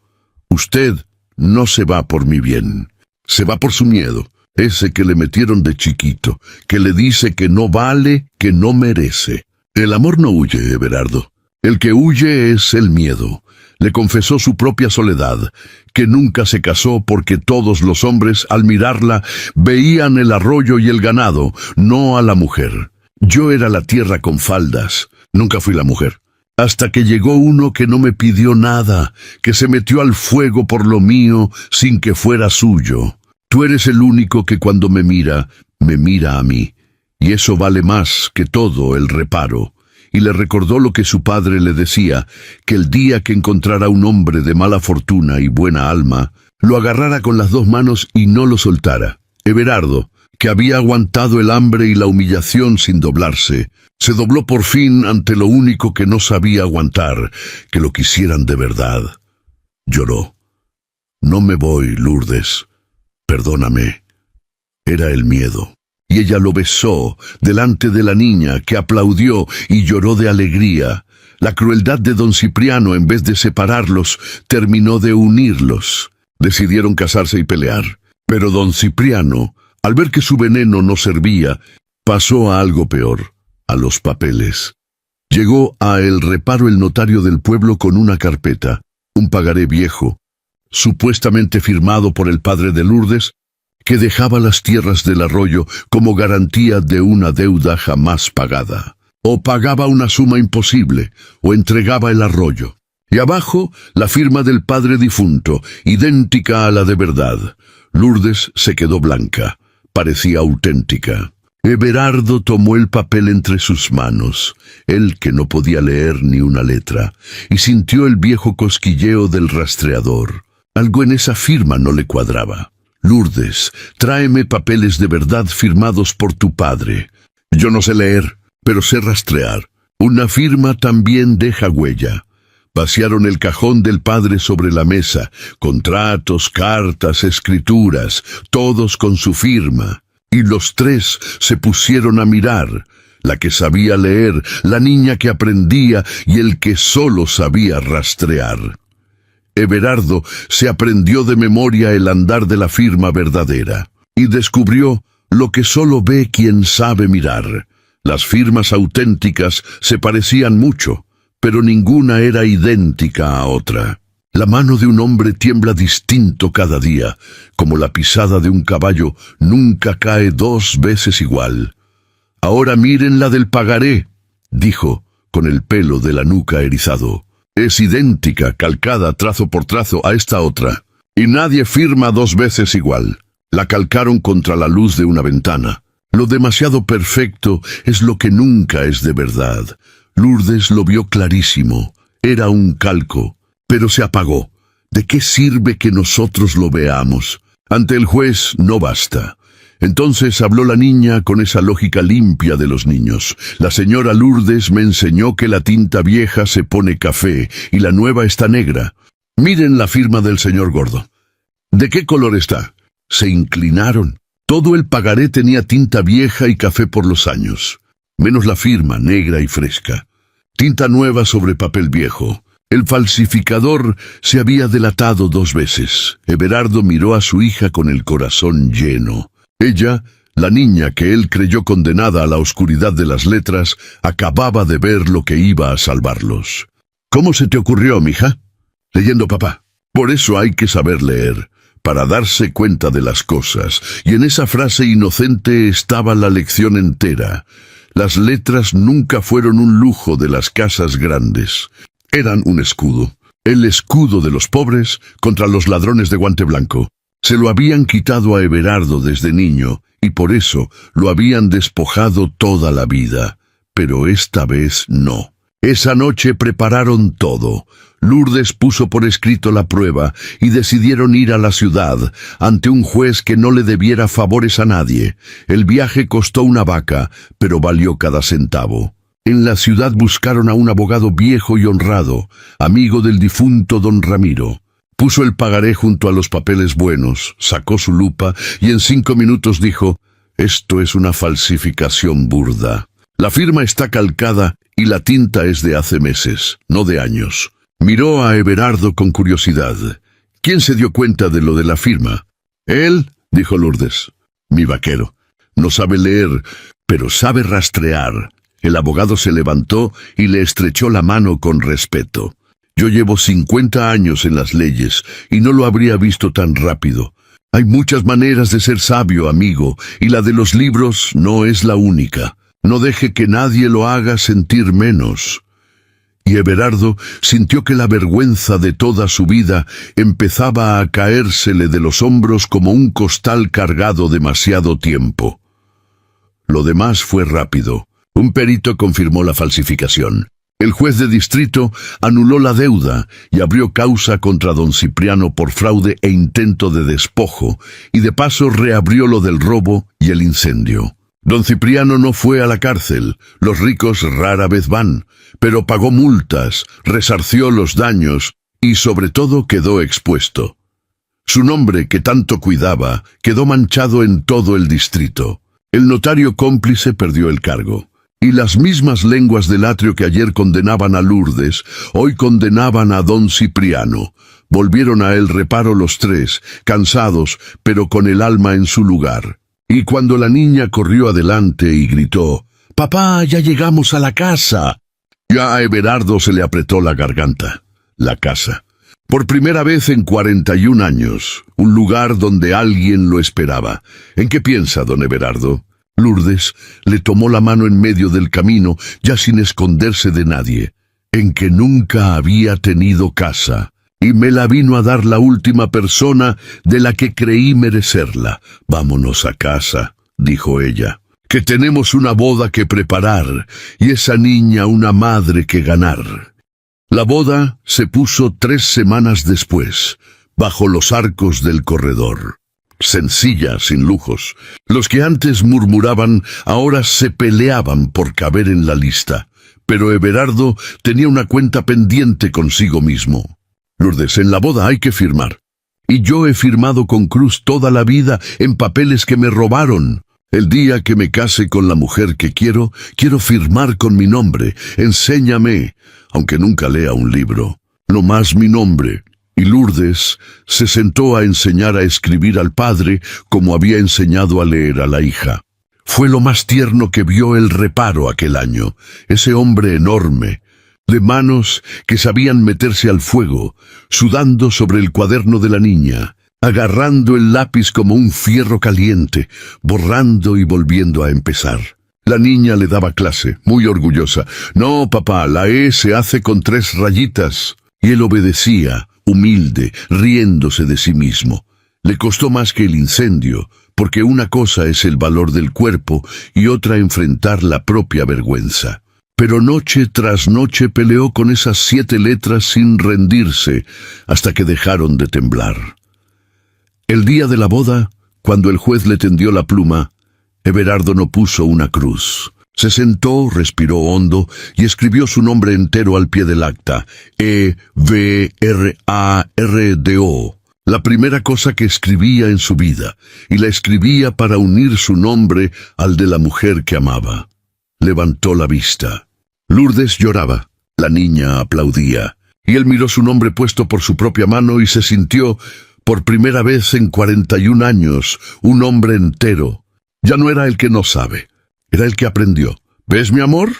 Usted no se va por mi bien, se va por su miedo, ese que le metieron de chiquito, que le dice que no vale, que no merece. El amor no huye, Everardo. El que huye es el miedo. Le confesó su propia soledad, que nunca se casó porque todos los hombres, al mirarla, veían el arroyo y el ganado, no a la mujer. Yo era la tierra con faldas, nunca fui la mujer. Hasta que llegó uno que no me pidió nada, que se metió al fuego por lo mío sin que fuera suyo. Tú eres el único que cuando me mira a mí, y eso vale más que todo el reparo. Y le recordó lo que su padre le decía, que el día que encontrara un hombre de mala fortuna y buena alma, lo agarrara con las dos manos y no lo soltara. Everardo, que había aguantado el hambre y la humillación sin doblarse, se dobló por fin ante lo único que no sabía aguantar, que lo quisieran de verdad. Lloró. No me voy, Lourdes. Perdóname. Era el miedo. Y ella lo besó delante de la niña, que aplaudió y lloró de alegría. La crueldad de don Cipriano, en vez de separarlos, terminó de unirlos. Decidieron casarse y pelear. Pero don Cipriano, al ver que su veneno no servía, pasó a algo peor, a los papeles. Llegó a el reparo el notario del pueblo con una carpeta, un pagaré viejo, supuestamente firmado por el padre de Lourdes, que dejaba las tierras del arroyo como garantía de una deuda jamás pagada. O pagaba una suma imposible, o entregaba el arroyo. Y abajo, la firma del padre difunto, idéntica a la de verdad. Lourdes se quedó blanca. parecía auténtica. Everardo tomó el papel entre sus manos, él que no podía leer ni una letra, y sintió el viejo cosquilleo del rastreador. Algo en esa firma no le cuadraba. Lourdes, tráeme papeles de verdad firmados por tu padre. Yo no sé leer, pero sé rastrear. Una firma también deja huella. Vaciaron el cajón del padre sobre la mesa, contratos, cartas, escrituras, todos con su firma. Y los tres se pusieron a mirar, la que sabía leer, la niña que aprendía y el que solo sabía rastrear. Everardo se aprendió de memoria el andar de la firma verdadera y descubrió lo que solo ve quien sabe mirar. Las firmas auténticas se parecían mucho, pero ninguna era idéntica a otra. La mano de un hombre tiembla distinto cada día, como la pisada de un caballo nunca cae 2 veces igual. Ahora miren la del pagaré, dijo, con el pelo de la nuca erizado. Es idéntica, calcada trazo por trazo a esta otra, y nadie firma 2 veces igual. La calcaron contra la luz de una ventana. Lo demasiado perfecto es lo que nunca es de verdad. Lourdes lo vio clarísimo. Era un calco. Pero se apagó. ¿De qué sirve que nosotros lo veamos? Ante el juez no basta. Entonces habló la niña con esa lógica limpia de los niños. La señora Lourdes me enseñó que la tinta vieja se pone café y la nueva está negra. Miren la firma del señor Gordo. ¿De qué color está? Se inclinaron. Todo el pagaré tenía tinta vieja y café por los años, menos la firma negra y fresca. Tinta nueva sobre papel viejo. El falsificador se había delatado 2 veces. Everardo miró a su hija con el corazón lleno. Ella, la niña que él creyó condenada a la oscuridad de las letras, acababa de ver lo que iba a salvarlos. ¿Cómo se te ocurrió, mija? Leyendo, papá. Por eso hay que saber leer, para darse cuenta de las cosas. Y en esa frase inocente estaba la lección entera. Las letras nunca fueron un lujo de las casas grandes. Eran un escudo. El escudo de los pobres contra los ladrones de guante blanco. Se lo habían quitado a Everardo desde niño, y por eso lo habían despojado toda la vida. Pero esta vez no. Esa noche prepararon todo. Lourdes puso por escrito la prueba y decidieron ir a la ciudad, ante un juez que no le debiera favores a nadie. El viaje costó una vaca, pero valió cada centavo. En la ciudad buscaron a un abogado viejo y honrado, amigo del difunto don Ramiro. Puso el pagaré junto a los papeles buenos, sacó su lupa y en 5 minutos dijo: «Esto es una falsificación burda. La firma está calcada y la tinta es de hace meses, no de años». Miró a Everardo con curiosidad. ¿Quién se dio cuenta de lo de la firma? «Él», dijo Lourdes. «Mi vaquero. No sabe leer, pero sabe rastrear». El abogado se levantó y le estrechó la mano con respeto. «Yo llevo 50 años en las leyes y no lo habría visto tan rápido. Hay muchas maneras de ser sabio, amigo, y la de los libros no es la única. No deje que nadie lo haga sentir menos». Y Everardo sintió que la vergüenza de toda su vida empezaba a caérsele de los hombros como un costal cargado demasiado tiempo. Lo demás fue rápido. Un perito confirmó la falsificación. El juez de distrito anuló la deuda y abrió causa contra don Cipriano por fraude e intento de despojo, y de paso reabrió lo del robo y el incendio. Don Cipriano no fue a la cárcel, los ricos rara vez van, pero pagó multas, resarció los daños y sobre todo quedó expuesto. Su nombre, que tanto cuidaba, quedó manchado en todo el distrito. El notario cómplice perdió el cargo. Y las mismas lenguas del atrio que ayer condenaban a Lourdes, hoy condenaban a don Cipriano. Volvieron a él reparo los tres, cansados, pero con el alma en su lugar. Y cuando la niña corrió adelante y gritó: «¡Papá, ya llegamos a la casa!», ya a Everardo se le apretó la garganta. La casa. Por primera vez en 41 años, un lugar donde alguien lo esperaba. ¿En qué piensa, don Everardo? Lourdes le tomó la mano en medio del camino, ya sin esconderse de nadie. En que nunca había tenido casa. y me la vino a dar la última persona de la que creí merecerla. Vámonos a casa, dijo ella, que tenemos una boda que preparar y esa niña una madre que ganar. La boda se puso 3 semanas después, bajo los arcos del corredor. Sencilla, sin lujos. Los que antes murmuraban, ahora se peleaban por caber en la lista. Pero Everardo tenía una cuenta pendiente consigo mismo. Lourdes, en la boda hay que firmar. Y yo he firmado con cruz toda la vida en papeles que me robaron. El día que me case con la mujer que quiero firmar con mi nombre. Enséñame, aunque nunca lea un libro, no más mi nombre. Y Lourdes se sentó a enseñar a escribir al padre como había enseñado a leer a la hija. Fue lo más tierno que vio el Reparo aquel año, ese hombre enorme, de manos que sabían meterse al fuego, sudando sobre el cuaderno de la niña, agarrando el lápiz como un fierro caliente, borrando y volviendo a empezar. La niña le daba clase, muy orgullosa. No, papá, la E se hace con 3 rayitas. Y él obedecía, humilde, riéndose de sí mismo. Le costó más que el incendio, porque una cosa es el valor del cuerpo y otra enfrentar la propia vergüenza. Pero noche tras noche peleó con esas 7 letras sin rendirse, hasta que dejaron de temblar. El día de la boda, cuando el juez le tendió la pluma, Everardo no puso una cruz. Se sentó, respiró hondo y escribió su nombre entero al pie del acta. Everardo. La primera cosa que escribía en su vida, y la escribía para unir su nombre al de la mujer que amaba. Levantó la vista. Lourdes lloraba. La niña aplaudía. Y él miró su nombre puesto por su propia mano y se sintió, por primera vez en 41 años, un hombre entero. Ya no era el que no sabe. Era el que aprendió. ¿Ves, mi amor?,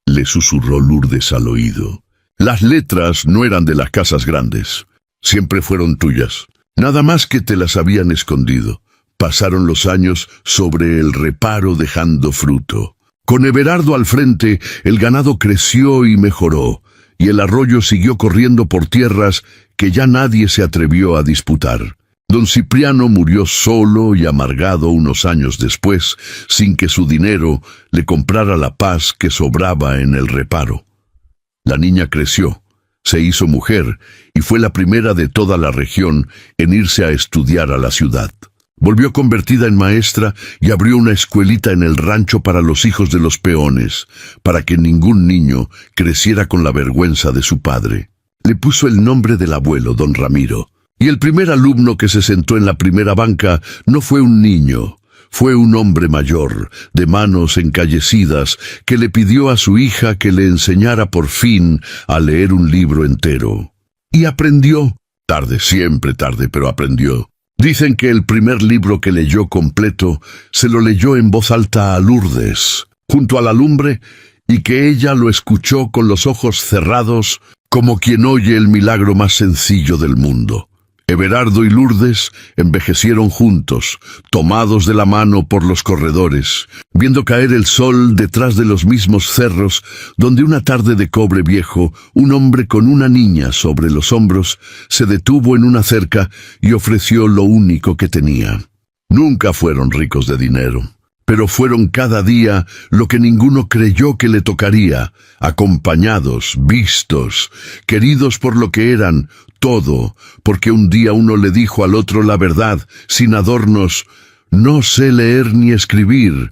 le susurró Lourdes al oído. Las letras no eran de las casas grandes. Siempre fueron tuyas. Nada más que te las habían escondido. Pasaron los años sobre el Reparo dejando fruto. Con Everardo al frente, el ganado creció y mejoró, y el arroyo siguió corriendo por tierras que ya nadie se atrevió a disputar. Don Cipriano murió solo y amargado unos años después, sin que su dinero le comprara la paz que sobraba en el Reparo. La niña creció, se hizo mujer y fue la primera de toda la región en irse a estudiar a la ciudad. Volvió convertida en maestra y abrió una escuelita en el rancho para los hijos de los peones, para que ningún niño creciera con la vergüenza de su padre. Le puso el nombre del abuelo, don Ramiro. Y el primer alumno que se sentó en la primera banca no fue un niño, fue un hombre mayor, de manos encallecidas, que le pidió a su hija que le enseñara por fin a leer un libro entero. Y aprendió. Tarde, siempre tarde, pero aprendió. Dicen que el primer libro que leyó completo se lo leyó en voz alta a Lourdes, junto a la lumbre, y que ella lo escuchó con los ojos cerrados, como quien oye el milagro más sencillo del mundo. Everardo y Lourdes envejecieron juntos, tomados de la mano por los corredores, viendo caer el sol detrás de los mismos cerros, donde una tarde de cobre viejo, un hombre con una niña sobre los hombros se detuvo en una cerca y ofreció lo único que tenía. Nunca fueron ricos de dinero, pero fueron cada día lo que ninguno creyó que le tocaría, acompañados, vistos, queridos por lo que eran, todo, porque un día uno le dijo al otro la verdad, sin adornos: no sé leer ni escribir,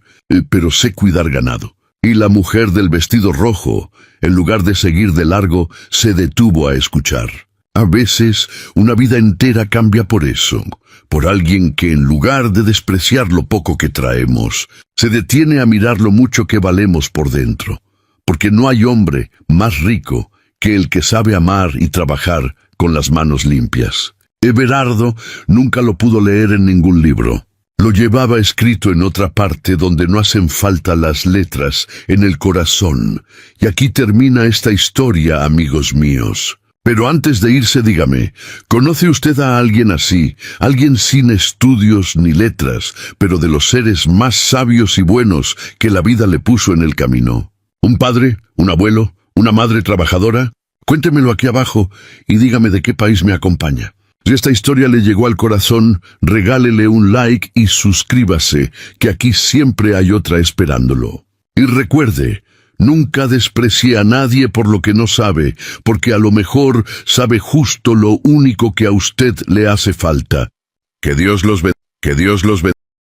pero sé cuidar ganado. Y la mujer del vestido rojo, en lugar de seguir de largo, se detuvo a escuchar. A veces, una vida entera cambia por eso, por alguien que en lugar de despreciar lo poco que traemos, se detiene a mirar lo mucho que valemos por dentro, porque no hay hombre más rico que el que sabe amar y trabajar con las manos limpias. Everardo nunca lo pudo leer en ningún libro. Lo llevaba escrito en otra parte donde no hacen falta las letras, en el corazón. Y aquí termina esta historia, amigos míos. Pero antes de irse, dígame, ¿conoce usted a alguien así, alguien sin estudios ni letras, pero de los seres más sabios y buenos que la vida le puso en el camino? ¿Un padre? ¿Un abuelo? ¿Una madre trabajadora? Cuéntemelo aquí abajo y dígame de qué país me acompaña. Si esta historia le llegó al corazón, regálele un like y suscríbase, que aquí siempre hay otra esperándolo. Y recuerde, nunca desprecie a nadie por lo que no sabe, porque a lo mejor sabe justo lo único que a usted le hace falta. Que Dios los bendiga.